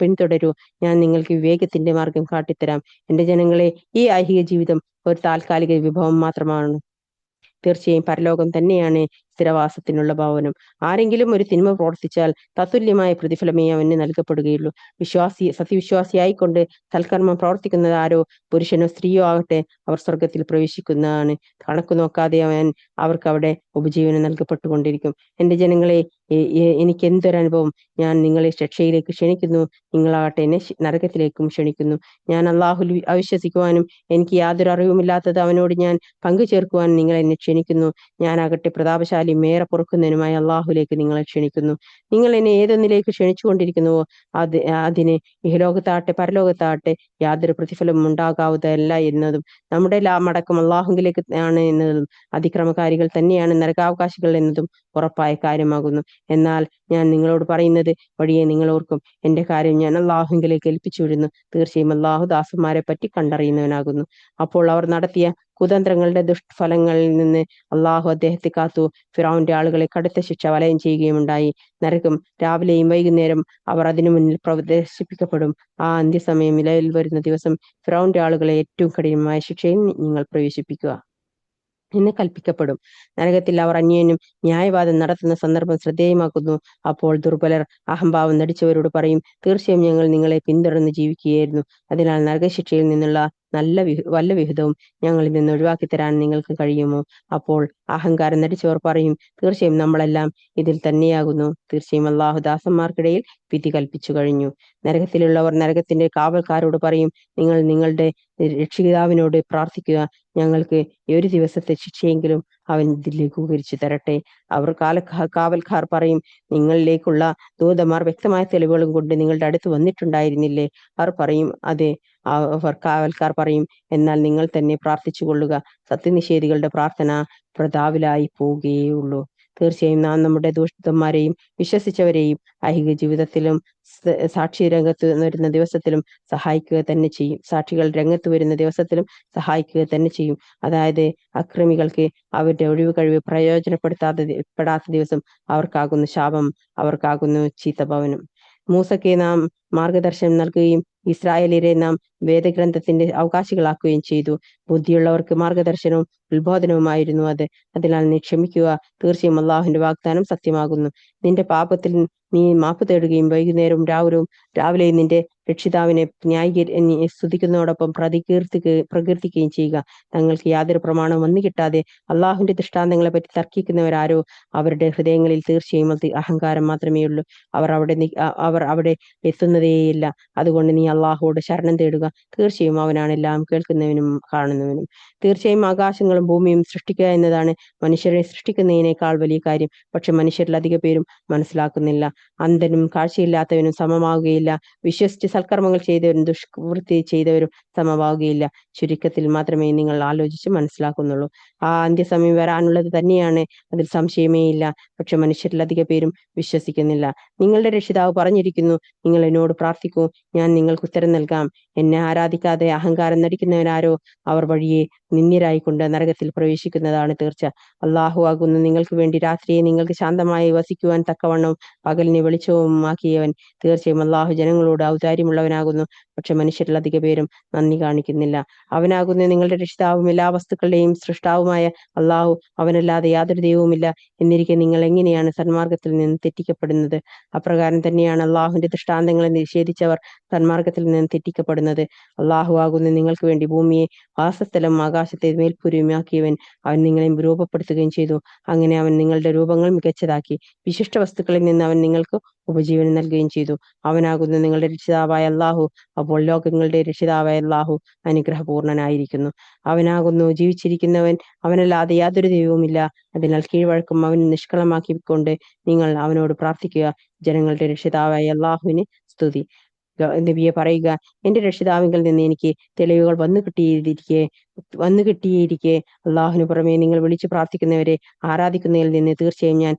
പിന്തുടരൂ, ഞാൻ നിങ്ങൾക്ക് വിവേകത്തിന്റെ മാർഗം കാട്ടിത്തരാം. എന്റെ ജനങ്ങളെ, ഈ ഐഹിക ജീവിതം ഒരു താൽക്കാലിക വിഭവം മാത്രമാണ്. തീർച്ചയായും പരലോകം തന്നെയാണ് സ്ഥിരവാസത്തിനുള്ള ഭവനം. ആരെങ്കിലും ഒരു തിന്മ പ്രവർത്തിച്ചാൽ തത്തുല്യമായ പ്രതിഫലമേ അവന് നൽകപ്പെടുകയുള്ളൂ. സത്യവിശ്വാസിയായിക്കൊണ്ട് സൽക്കർമ്മം പ്രവർത്തിക്കുന്നത് ആരോ, പുരുഷനോ സ്ത്രീയോ ആകട്ടെ, അവർ സ്വർഗത്തിൽ പ്രവേശിക്കുന്നതാണ്. കണക്ക് നോക്കാതെ അവർക്ക് അവിടെ ഉപജീവനം നൽകപ്പെട്ടുകൊണ്ടിരിക്കും. എന്റെ ജനങ്ങളെ, എനിക്ക് എന്തൊരനുഭവം! ഞാൻ നിങ്ങളെ രക്ഷയിലേക്ക് ക്ഷണിക്കുന്നു, നിങ്ങളാകട്ടെ എന്നെ നരകത്തിലേക്കും ക്ഷണിക്കുന്നു. ഞാൻ അള്ളാഹുൽ അവിശ്വസിക്കുവാനും എനിക്ക് യാതൊരു അറിവുമില്ലാത്തത് അവനോട് ഞാൻ പങ്കു ചേർക്കുവാനും നിങ്ങൾ എന്നെ ക്ഷണിക്കുന്നു. ഞാനാകട്ടെ പ്രതാപശാലിയും ഏറെ പൊറുക്കുന്നതിനുമായ അള്ളാഹുലേക്ക് നിങ്ങളെ ക്ഷണിക്കുന്നു. നിങ്ങൾ എന്നെ ഏതൊന്നിലേക്ക് ക്ഷണിച്ചുകൊണ്ടിരിക്കുന്നുവോ അതിന് ഇഹലോകത്താകട്ടെ പരലോകത്താകട്ടെ യാതൊരു പ്രതിഫലവും ഉണ്ടാകാവുന്നതല്ല എന്നതും, നമ്മുടെ മടക്കം അള്ളാഹുവിലേക്ക് ആണ് എന്നതും, അതിക്രമകാരികൾ തന്നെയാണ് നരകാവകാശികൾ എന്നതും ഉറപ്പായ കാര്യമാകുന്നു. എന്നാൽ ഞാൻ നിങ്ങളോട് പറയുന്നത് വഴിയെ നിങ്ങൾ ഓർക്കും. എന്റെ കാര്യം ഞാൻ അള്ളാഹുവിലേക്ക് ഏൽപ്പിച്ചു വിടുന്നു. തീർച്ചയായും അള്ളാഹു ദാസന്മാരെ പറ്റി കണ്ടറിയുന്നവനാകുന്നു. അപ്പോൾ അവർ നടത്തിയ കുതന്ത്രങ്ങളുടെ ദുഷ്ഫലങ്ങളിൽ നിന്ന് അള്ളാഹു അദ്ദേഹത്തെ കാത്തു. ഫിറൗന്റെ ആളുകളെ കടുത്ത ശിക്ഷ വലയം ചെയ്യുകയുമുണ്ടായി. നരകം രാവിലെയും വൈകുന്നേരം അവർ അതിനു മുന്നിൽ പ്രദർശിപ്പിക്കപ്പെടും. ആ അന്ത്യസമയം നിലയിൽ വരുന്ന ദിവസം ഫിറൗന്റെ ആളുകളെ ഏറ്റവും കഠിനമായ ശിക്ഷയിൽ നിങ്ങൾ പ്രവേശിപ്പിക്കുക എന്ന് കൽപ്പിക്കപ്പെടും. നരകത്തിൽ അവർ അന്യോന്യം ന്യായവാദം നടത്തുന്ന സന്ദർഭം ശ്രദ്ധേയമാക്കുന്നു. അപ്പോൾ ദുർബലർ അഹംഭാവം നടിച്ചവരോട് പറയും, തീർച്ചയായും ഞങ്ങൾ നിങ്ങളെ പിന്തുടർന്ന് ജീവിക്കുകയായിരുന്നു. അതിനാൽ നരകശിക്ഷയിൽ നിന്നുള്ള വല്ല വിഹിതവും ഞങ്ങളിൽ നിന്ന് ഒഴിവാക്കി തരാൻ നിങ്ങൾക്ക് കഴിയുമോ? അപ്പോൾ അഹങ്കാരം നടിച്ചവർ പറയും, തീർച്ചയായും നമ്മളെല്ലാം ഇതിൽ തന്നെയാകുന്നു. തീർച്ചയായും അള്ളാഹു ദാസന്മാർക്കിടയിൽ വിധി കൽപ്പിച്ചു കഴിഞ്ഞു. നരകത്തിലുള്ളവർ നരകത്തിന്റെ കാവൽക്കാരോട് പറയും, നിങ്ങൾ നിങ്ങളുടെ രക്ഷിതാവിനോട് പ്രാർത്ഥിക്കുക, ഞങ്ങൾക്ക് ഒരു ദിവസത്തെ ശിക്ഷയെങ്കിലും അവൻ ഇതിൽ ലഘൂകരിച്ചു തരട്ടെ. അവർ കാവൽക്കാർ പറയും, നിങ്ങളിലേക്കുള്ള ദൂതന്മാർ വ്യക്തമായ തെളിവുകളും കൊണ്ട് നിങ്ങളുടെ അടുത്ത് വന്നിട്ടുണ്ടായിരുന്നില്ലേ? അവർ പറയും, അതെ. കാവൽക്കാർ പറയും, എന്നാൽ നിങ്ങൾ തന്നെ പ്രാർത്ഥിച്ചു കൊള്ളുക, സത്യനിഷേധികളുടെ പ്രാർത്ഥന പ്രതാവിലായി പോവുകയുള്ളൂ. തീർച്ചയായും നാം നമ്മുടെ ദൂതന്മാരെയും വിശ്വസിച്ചവരെയും ഐഹിക ജീവിതത്തിലും സാക്ഷി രംഗത്ത് വരുന്ന ദിവസത്തിലും സഹായിക്കുക തന്നെ ചെയ്യും. സാക്ഷികൾ രംഗത്ത് വരുന്ന ദിവസത്തിലും സഹായിക്കുക തന്നെ ചെയ്യും. അതായത് അക്രമികൾക്ക് അവരുടെ ഒഴിവ് കഴിവ് പെടാത്ത ദിവസം അവർക്കാകുന്നു ശാപം, അവർക്കാകുന്നു ചീത്തഭവനം. മൂസയ്ക്ക് നാം മാർഗദർശനം നൽകുകയും ഇസ്രായേലിനെ നാം വേദഗ്രന്ഥത്തിന്റെ അവകാശികളാക്കുകയും ചെയ്തു. ബുദ്ധിയുള്ളവർക്ക് മാർഗദർശനവും ഉത്ബോധനവുമായിരുന്നു അത്. അതിനാൽ നീ ക്ഷമിക്കുക, തീർച്ചയായും അള്ളാഹുവിന്റെ വാഗ്ദാനം സത്യമാകുന്നു. നിന്റെ പാപത്തിൽ നീ മാപ്പ് തേടുകയും വൈകുന്നേരവും രാവിലെയും നിന്റെ രക്ഷിതാവിനെ സ്തുതിക്കുന്നതോടൊപ്പം പ്രകീർത്തിക്കുകയും ചെയ്യുക. തങ്ങൾക്ക് യാതൊരു പ്രമാണവും വന്നു കിട്ടാതെ അള്ളാഹുവിന്റെ ദൃഷ്ടാന്തങ്ങളെ പറ്റി തർക്കിക്കുന്നവരാരോ, അവരുടെ ഹൃദയങ്ങളിൽ തീർച്ചയായും അഹങ്കാരം മാത്രമേ ഉള്ളൂ. അവർ അവിടെ എത്തുന്നതേയില്ല. അതുകൊണ്ട് നീ അള്ളാഹുവോട് ശരണം തേടുക. തീർച്ചയായും അവനാണ് എല്ലാം കേൾക്കുന്നവനും കാണുന്നവനും. തീർച്ചയായും ആകാശങ്ങളും ഭൂമിയും സൃഷ്ടിക്കുക എന്നതാണ് മനുഷ്യരെ സൃഷ്ടിക്കുന്നതിനേക്കാൾ വലിയ കാര്യം. പക്ഷെ മനുഷ്യരിൽ അധിക പേരും മനസ്സിലാക്കുന്നില്ല. അന്ധനും കാഴ്ചയില്ലാത്തവനും സമമാവുകയില്ല. വിശ്വസിച്ച് സൽക്കർമ്മങ്ങൾ ചെയ്തവരും ദുഷ്വൃത്തി ചെയ്തവരും സമമാവുകയില്ല. ചുരുക്കത്തിൽ മാത്രമേ നിങ്ങൾ ആലോചിച്ച് മനസ്സിലാക്കുന്നുള്ളൂ. ആ അന്ത്യസമയം വരാനുള്ളത് തന്നെയാണ്, അതിൽ സംശയമേ ഇല്ല. പക്ഷെ മനുഷ്യരിലധിക പേരും വിശ്വസിക്കുന്നില്ല. നിങ്ങളുടെ രക്ഷിതാവ് പറഞ്ഞിരിക്കുന്നു, നിങ്ങൾ എന്നോട് പ്രാർത്ഥിക്കൂ, ഞാൻ നിങ്ങൾക്ക് ഉത്തരം നൽകാം. എന്നെ ആരാധിക്കാതെ അഹങ്കാരം നടിക്കുന്നവരാരോ, അവർ വഴിയെ നിന്ദ്യരായിക്കൊണ്ട് നരകത്തിൽ പ്രവേശിക്കുന്നതാണ് തീർച്ച. അള്ളാഹു ആകുന്നു നിങ്ങൾക്ക് വേണ്ടി രാത്രിയെ നിങ്ങൾക്ക് ശാന്തമായി വസിക്കുവാൻ തക്കവണ്ണം പകലിനെ വെളിച്ചവും ആക്കിയവൻ. തീർച്ചയായും അള്ളാഹു ജനങ്ങളോട് ഔദാര്യമുള്ളവനാകുന്നു. പക്ഷെ മനുഷ്യരിൽ അധിക പേരും നന്ദി കാണിക്കുന്നില്ല. അവനാകുന്നു നിങ്ങളുടെ രക്ഷിതാവും എല്ലാ വസ്തുക്കളുടെയും സൃഷ്ടാവുമായ അള്ളാഹു, അവനല്ലാതെ യാതൊരു ദൈവവുമില്ല. എന്നിരിക്കെ നിങ്ങൾ എങ്ങനെയാണ് സന്മാർഗത്തിൽ നിന്ന് തെറ്റിക്കപ്പെടുന്നത്? അപ്രകാരം തന്നെയാണ് അള്ളാഹുവിന്റെ ദൃഷ്ടാന്തങ്ങളെ നിഷേധിച്ചവർ സന്മാർഗത്തിൽ നിന്ന് തെറ്റിക്കപ്പെടുന്നത്. അള്ളാഹു ആകുന്നു നിങ്ങൾക്ക് വേണ്ടി ഭൂമിയെ വാസസ്ഥലം, ആകാശത്തെ മേൽപ്പുരമാക്കിയവൻ. അവൻ നിങ്ങളെ രൂപപ്പെടുത്തുകയും ചെയ്തു. അങ്ങനെ അവൻ നിങ്ങളുടെ രൂപങ്ങൾ മികച്ചതാക്കി. വിശിഷ്ട വസ്തുക്കളിൽ നിന്ന് അവൻ നിങ്ങൾക്ക് ഉപജീവനം നൽകുകയും ചെയ്തു. അവനാകുന്നു നിങ്ങളുടെ രക്ഷിതാവായ അള്ളാഹു. അപ്പോൾ ലോകങ്ങളുടെ രക്ഷിതാവായ അള്ളാഹു അനുഗ്രഹപൂർണനായിരിക്കുന്നു. അവനാകുന്നു ജീവിച്ചിരിക്കുന്നവൻ, അവനല്ലാതെ യാതൊരു ദൈവവുമില്ല. അതിനാൽ കീഴ്വഴക്കം അവൻ നിഷ്കളമാക്കിക്കൊണ്ട് നിങ്ങൾ അവനോട് പ്രാർത്ഥിക്കുക. ജനങ്ങളുടെ രക്ഷിതാവായ അള്ളാഹുവിന് സ്തുതി. നബിയെ പറയുക, എന്റെ രക്ഷിതാവിങ്കിൽ നിന്ന് എനിക്ക് തെളിവുകൾ വന്നു കിട്ടിയിരിക്കെ അള്ളാഹുവിന് പുറമെ നിങ്ങൾ വിളിച്ചു പ്രാർത്ഥിക്കുന്നവരെ ആരാധിക്കുന്നതിൽ നിന്ന് തീർച്ചയായും ഞാൻ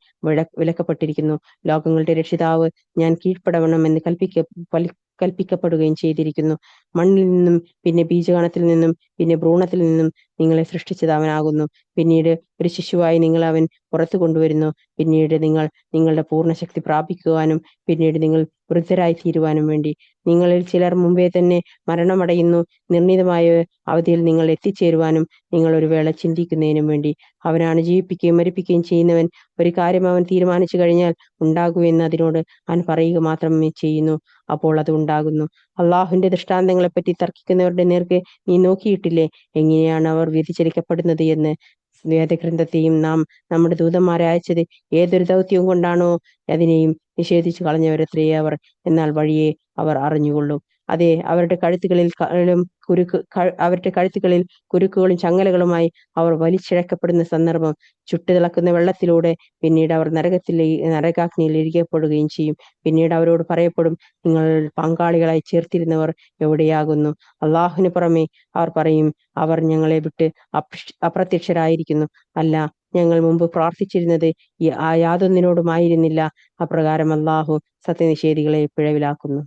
വിലക്കപ്പെട്ടിരിക്കുന്നു. ലോകങ്ങളുടെ രക്ഷിതാവ് ഞാൻ കീഴ്പ്പെടണം എന്ന് കൽപ്പിക്കപ്പെടുകയും ചെയ്തിരിക്കുന്നു. മണ്ണിൽ നിന്നും, പിന്നെ ബീജകണത്തിൽ നിന്നും, പിന്നെ ഭ്രൂണത്തിൽ നിന്നും നിങ്ങളെ സൃഷ്ടിച്ചത് അവനാകുന്നു. പിന്നീട് ഒരു ശിശുവായി നിങ്ങൾ അവൻ പുറത്തു കൊണ്ടുവരുന്നു. പിന്നീട് നിങ്ങൾ നിങ്ങളുടെ പൂർണ്ണശക്തി പ്രാപിക്കുവാനും പിന്നീട് നിങ്ങൾ വൃദ്ധരായി തീരുവാനും വേണ്ടി നിങ്ങളിൽ ചിലർ മുമ്പേ തന്നെ മരണമടയുന്നു. നിർണീതമായ അവധിയിൽ നിങ്ങൾ എത്തിച്ചേരുവാനും നിങ്ങൾ ഒരു വേള ചിന്തിക്കുന്നതിനും വേണ്ടി. അവനാണ് ജീവിപ്പിക്കുകയും മരിപ്പിക്കുകയും ചെയ്യുന്നവൻ. ഒരു കാര്യം അവൻ തീരുമാനിച്ചു കഴിഞ്ഞാൽ ഉണ്ടാകൂ എന്ന് അതിനോട് അവൻ പറയുക മാത്രമേ ചെയ്യുന്നു. അപ്പോൾ അത് ഉണ്ടാകുന്നു. അള്ളാഹുവിന്റെ ദൃഷ്ടാന്തങ്ങളെപ്പറ്റി തർക്കിക്കുന്നവരുടെ നേർക്ക് നീ നോക്കിയിട്ടില്ലേ? എങ്ങനെയാണ് അവർ വ്യതിചലിക്കപ്പെടുന്നത് എന്ന്. വേദഗ്രന്ഥത്തെയും നാം നമ്മുടെ ദൂതന്മാരെ അയച്ചത് ഏതൊരു ദൗത്യവും കൊണ്ടാണോ അതിനെയും നിഷേധിച്ചു കളഞ്ഞവരത്രേ അവർ. എന്നാൽ വഴിയെ അവർ അറിഞ്ഞുകൊള്ളും. അതെ, അവരുടെ കഴുത്തുകളിൽ കുരുക്കുകളും ചങ്ങലകളുമായി അവർ വലിച്ചിഴക്കപ്പെടുന്ന സന്ദർഭം, ചുട്ടുതിളക്കുന്ന വെള്ളത്തിലൂടെ പിന്നീട് അവർ നരകാഗ്നിയിൽ ഇരിക്കപ്പെടുകയും ചെയ്യും. പിന്നീട് അവരോട് പറയപ്പെടും, നിങ്ങൾ പങ്കാളികളായി ചേർത്തിരുന്നവർ എവിടെയാകുന്നു? അള്ളാഹുവിന് പുറമെ അവർ പറയും, അവർ ഞങ്ങളെ വിട്ട് അപ്രത്യക്ഷരായിരിക്കുന്നു. അല്ല, ഞങ്ങൾ മുമ്പ് പ്രാർത്ഥിച്ചിരുന്നത് യാതൊന്നിനോടുമായിരുന്നില്ല. അപ്രകാരം അള്ളാഹു സത്യനിഷേധികളെ പിഴവിലാക്കുന്നു.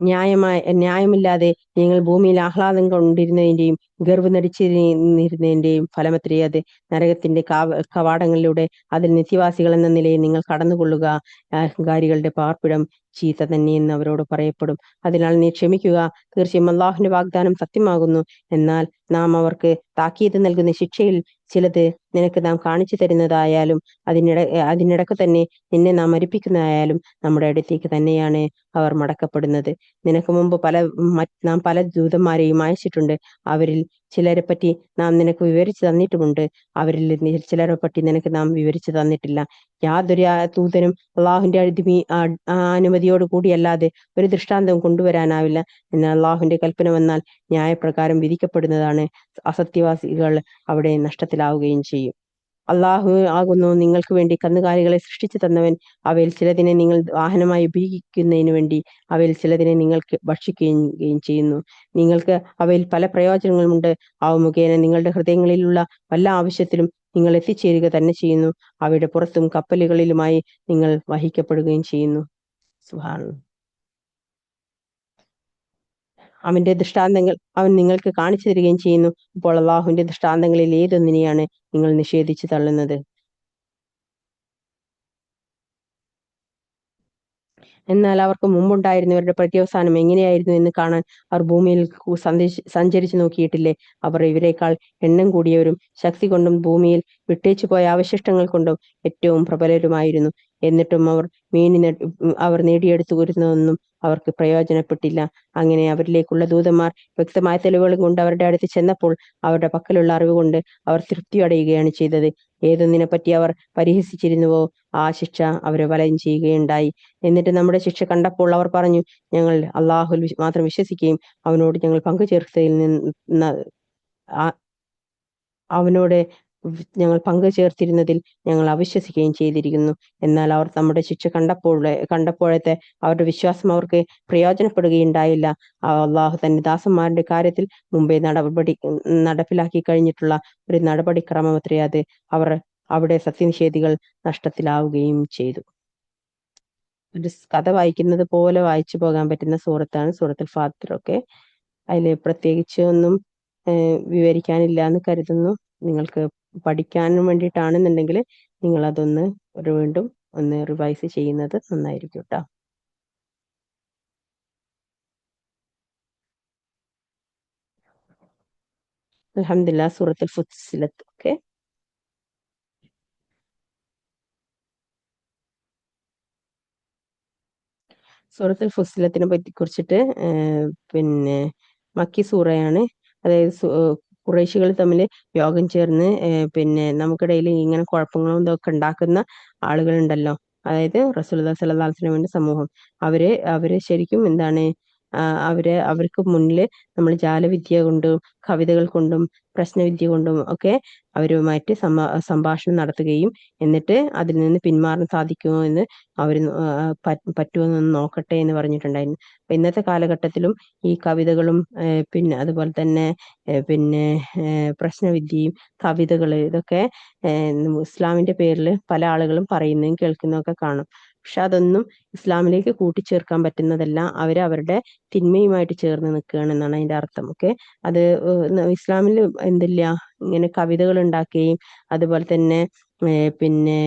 ന്യായമില്ലാതെ നിങ്ങൾ ഭൂമിയിൽ ആഹ്ലാദം കൊണ്ടിരുന്നതിന്റെയും ഗർവ് നടിച്ചിരുന്നതിന്റെയും ഫലമത്രേ അത്. നരകത്തിന്റെ കവാടങ്ങളിലൂടെ അതിൽ നിത്യവാസികൾ എന്ന നിലയിൽ നിങ്ങൾ കടന്നുകൊള്ളുക. അഹങ്കാരികളുടെ പാർപ്പിടം ചീത്ത തന്നെയെന്ന് അവരോട് പറയപ്പെടും. അതിനാൽ നീ ക്ഷമിക്കുക. തീർച്ചയായും അള്ളാഹുവിന്റെ വാഗ്ദാനം സത്യമാകുന്നു. എന്നാൽ നാം അവർക്ക് താക്കീത് നൽകുന്ന ശിക്ഷയിൽ ചിലത് നിനക്ക് നാം കാണിച്ചു തരുന്നതായാലും അതിനിടക്ക് തന്നെ നിന്നെ നാം മരിപ്പിക്കുന്നതായാലും നമ്മുടെ അടുത്തേക്ക് തന്നെയാണ് അവർ മടക്കപ്പെടുന്നത്. നിനക്ക് മുമ്പ് നാം പല ദൂതന്മാരെയും അയച്ചിട്ടുണ്ട്. അവരിൽ ചിലരെ പറ്റി നാം നിനക്ക് വിവരിച്ചു തന്നിട്ടുമുണ്ട്. അവരിൽ ചിലരെ പറ്റി നിനക്ക് നാം വിവരിച്ചു തന്നിട്ടില്ല. യാതൊരു ദൂതനും അള്ളാഹുവിന്റെ അനുമതിയോട് കൂടിയല്ലാതെ ഒരു ദൃഷ്ടാന്തവും കൊണ്ടുവരാനാവില്ല. എന്നാൽ അള്ളാഹുവിന്റെ കൽപ്പന വന്നാൽ ന്യായപ്രകാരം വിധിക്കപ്പെടുന്നതാണ്. അസത്യവാസികൾ അവിടെ നഷ്ടത്തിലാവുകയും ചെയ്യും. അള്ളാഹു ആകുന്നു നിങ്ങൾക്ക് വേണ്ടി കന്നുകാലികളെ സൃഷ്ടിച്ചു തന്നവൻ. അവയിൽ ചിലതിനെ നിങ്ങൾ വാഹനമായി ഉപയോഗിക്കുന്നതിന് വേണ്ടി അവയിൽ ചിലതിനെ നിങ്ങൾക്ക് ഭക്ഷിക്കുകയും ചെയ്യുന്നു. നിങ്ങൾക്ക് അവയിൽ പല പ്രയോജനങ്ങളുമുണ്ട്. അവ മുഖേന നിങ്ങളുടെ ഹൃദയങ്ങളിലുള്ള വല്ല ആവശ്യത്തിലും നിങ്ങൾ എത്തിച്ചേരുക തന്നെ ചെയ്യുന്നു. അവയുടെ പുറത്തും കപ്പലുകളിലുമായി നിങ്ങൾ വഹിക്കപ്പെടുകയും ചെയ്യുന്നു. സുബ്ഹാനല്ലാഹ്. അവന്റെ ദൃഷ്ടാന്തങ്ങൾ അവൻ നിങ്ങൾക്ക് കാണിച്ചു തരികയും ചെയ്യുന്നു. അപ്പോൾ അള്ളാഹുവിന്റെ ദൃഷ്ടാന്തങ്ങളിൽ ഏതൊന്നിനെയാണ് നിങ്ങൾ നിഷേധിച്ചു തള്ളുന്നത്? എന്നാൽ അവർക്ക് മുമ്പുണ്ടായിരുന്നവരുടെ പര്യവസാനം എങ്ങനെയായിരുന്നു എന്ന് കാണാൻ അവർ ഭൂമിയിൽ സഞ്ചരിച്ചു നോക്കിയിട്ടില്ലേ? അവർ ഇവരെക്കാൾ എണ്ണം കൂടിയവരും ശക്തി കൊണ്ടും ഭൂമിയിൽ വിട്ടേച്ചു പോയ അവശിഷ്ടങ്ങൾ കൊണ്ടും ഏറ്റവും പ്രബലരുമായിരുന്നു. എന്നിട്ടും അവർ നേടിയെടുത്തു വരുന്നതൊന്നും അവർക്ക് പ്രയോജനപ്പെട്ടില്ല. അങ്ങനെ അവരിലേക്കുള്ള ദൂതന്മാർ വ്യക്തമായ തെളിവുകളും കൊണ്ട് അവരുടെ അടുത്ത് ചെന്നപ്പോൾ അവരുടെ പക്കലുള്ള അറിവ് കൊണ്ട് അവർ തൃപ്തി അടയുകയാണ് ചെയ്തത്. ഏതൊന്നിനെ പറ്റി അവർ പരിഹസിച്ചിരുന്നുവോ ആ ശിക്ഷ അവരെ വലയം ചെയ്യുകയുണ്ടായി. എന്നിട്ട് നമ്മുടെ ശിക്ഷ കണ്ടപ്പോൾ അവർ പറഞ്ഞു, ഞങ്ങൾ അള്ളാഹുൽ മാത്രം വിശ്വസിക്കുകയും അവനോട് ഞങ്ങൾ പങ്കു ചേർത്തിരുന്നതിൽ ഞങ്ങൾ അവിശ്വസിക്കുകയും ചെയ്തിരിക്കുന്നു. എന്നാൽ അവർ നമ്മുടെ ശിക്ഷ കണ്ടപ്പോഴത്തെ അവരുടെ വിശ്വാസം അവർക്ക് പ്രയോജനപ്പെടുകയുണ്ടായില്ല. അള്ളാഹു തന്റെ ദാസന്മാരുടെ കാര്യത്തിൽ മുമ്പേ നടപ്പിലാക്കി കഴിഞ്ഞിട്ടുള്ള ഒരു നടപടിക്രമമത്രേ അത്. അവിടെ സത്യനിഷേധികൾ നഷ്ടത്തിലാവുകയും ചെയ്തു. ഒരു കഥ വായിക്കുന്നത് പോലെ വായിച്ചു പോകാൻ പറ്റുന്ന സൂറത്താണ് സൂറത്തുൽ ഫാത്തിർ. ഒക്കെ അതിൽ പ്രത്യേകിച്ച് ഒന്നും വിവരിക്കാനില്ല എന്ന് കരുതുന്നു. നിങ്ങൾക്ക് പഠിക്കാനും വേണ്ടിയിട്ടാണെന്നുണ്ടെങ്കിൽ നിങ്ങൾ അതൊന്ന് വീണ്ടും ഒന്ന് റിവൈസ് ചെയ്യുന്നത് നന്നായിരിക്കും കേട്ടോ. അൽഹംദുലില്ലാഹ്. സൂറത്തുൽ ഫുസ്സിലത്ത്. ഓക്കെ, സൂറത്തുൽ ഫുസ്സിലത്തിനെ കുറിച്ചിട്ട് പിന്നെ മക്കി സൂറയാണ്. അതായത് ഖുറൈശികൾ തമ്മിൽ യോഗം ചേർന്ന് പിന്നെ നമുക്കിടയിൽ ഇങ്ങനെ കുഴപ്പങ്ങളും ഇതൊക്കെ ഉണ്ടാക്കുന്ന ആളുകളുണ്ടല്ലോ. അതായത് റസൂലുള്ളാഹി സ്വല്ലല്ലാഹു അലൈഹി വസല്ലമയുടെ സമൂഹം. അവര് ശരിക്കും എന്താണ്, അവർക്ക് മുന്നിൽ നമ്മൾ ജാലവിദ്യ കൊണ്ടും കവിതകൾ കൊണ്ടും പ്രശ്നവിദ്യ കൊണ്ടും ഒക്കെ അവരുമായിട്ട് സംഭാഷണം നടത്തുകയും എന്നിട്ട് അതിൽ നിന്ന് പിന്മാറാൻ സാധിക്കുമോ എന്ന് അവർ പറ്റുമോ എന്നൊന്ന് നോക്കട്ടെ എന്ന് പറഞ്ഞിട്ടുണ്ടായിരുന്നു. അപ്പൊ ഇന്നത്തെ കാലഘട്ടത്തിലും ഈ കവിതകളും പിന്നെ അതുപോലെ തന്നെ പിന്നെ പ്രശ്നവിദ്യയും കവിതകള് ഇതൊക്കെ ഇസ്ലാമിന്റെ പേരിൽ പല ആളുകളും പറയുന്നതും കേൾക്കുന്നതും ഒക്കെ കാണും. പക്ഷെ അതൊന്നും ഇസ്ലാമിലേക്ക് കൂട്ടിച്ചേർക്കാൻ പറ്റുന്നതല്ല. അവരുടെ തിന്മയുമായിട്ട് ചേർന്ന് നിൽക്കുകയാണെന്നാണ് അതിന്റെ അർത്ഥം. ഓക്കെ, അത് ഇസ്ലാമിൽ എന്തില്ല, ഇങ്ങനെ കവിതകൾ ഉണ്ടാക്കുകയും അതുപോലെ തന്നെ പിന്നെ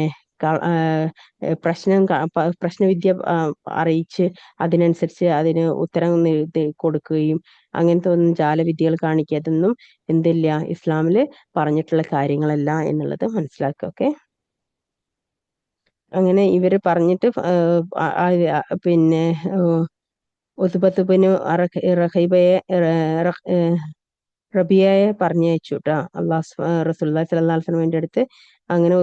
പ്രശ്നവിദ്യ അറിയിച്ച് അതിനനുസരിച്ച് അതിന് ഉത്തരം കൊടുക്കുകയും അങ്ങനത്തെ ഒന്നും ജാലവിദ്യകൾ കാണിക്കുക, അതൊന്നും എന്തില്ല, ഇസ്ലാമില് പറഞ്ഞിട്ടുള്ള കാര്യങ്ങളല്ല എന്നുള്ളത് മനസ്സിലാക്കുക. ഓക്കെ, അങ്ങനെ ഇവര് പറഞ്ഞിട്ട് പിന്നെ ഉത്ബത്ത് ബിൻ റഹീബയെ റബിയയെ പറഞ്ഞയച്ചു കേട്ടോ റസൂലുള്ളാഹി സ്വല്ലല്ലാഹു അലൈഹി വസല്ലമയുടെ അടുത്ത്. അങ്ങനെ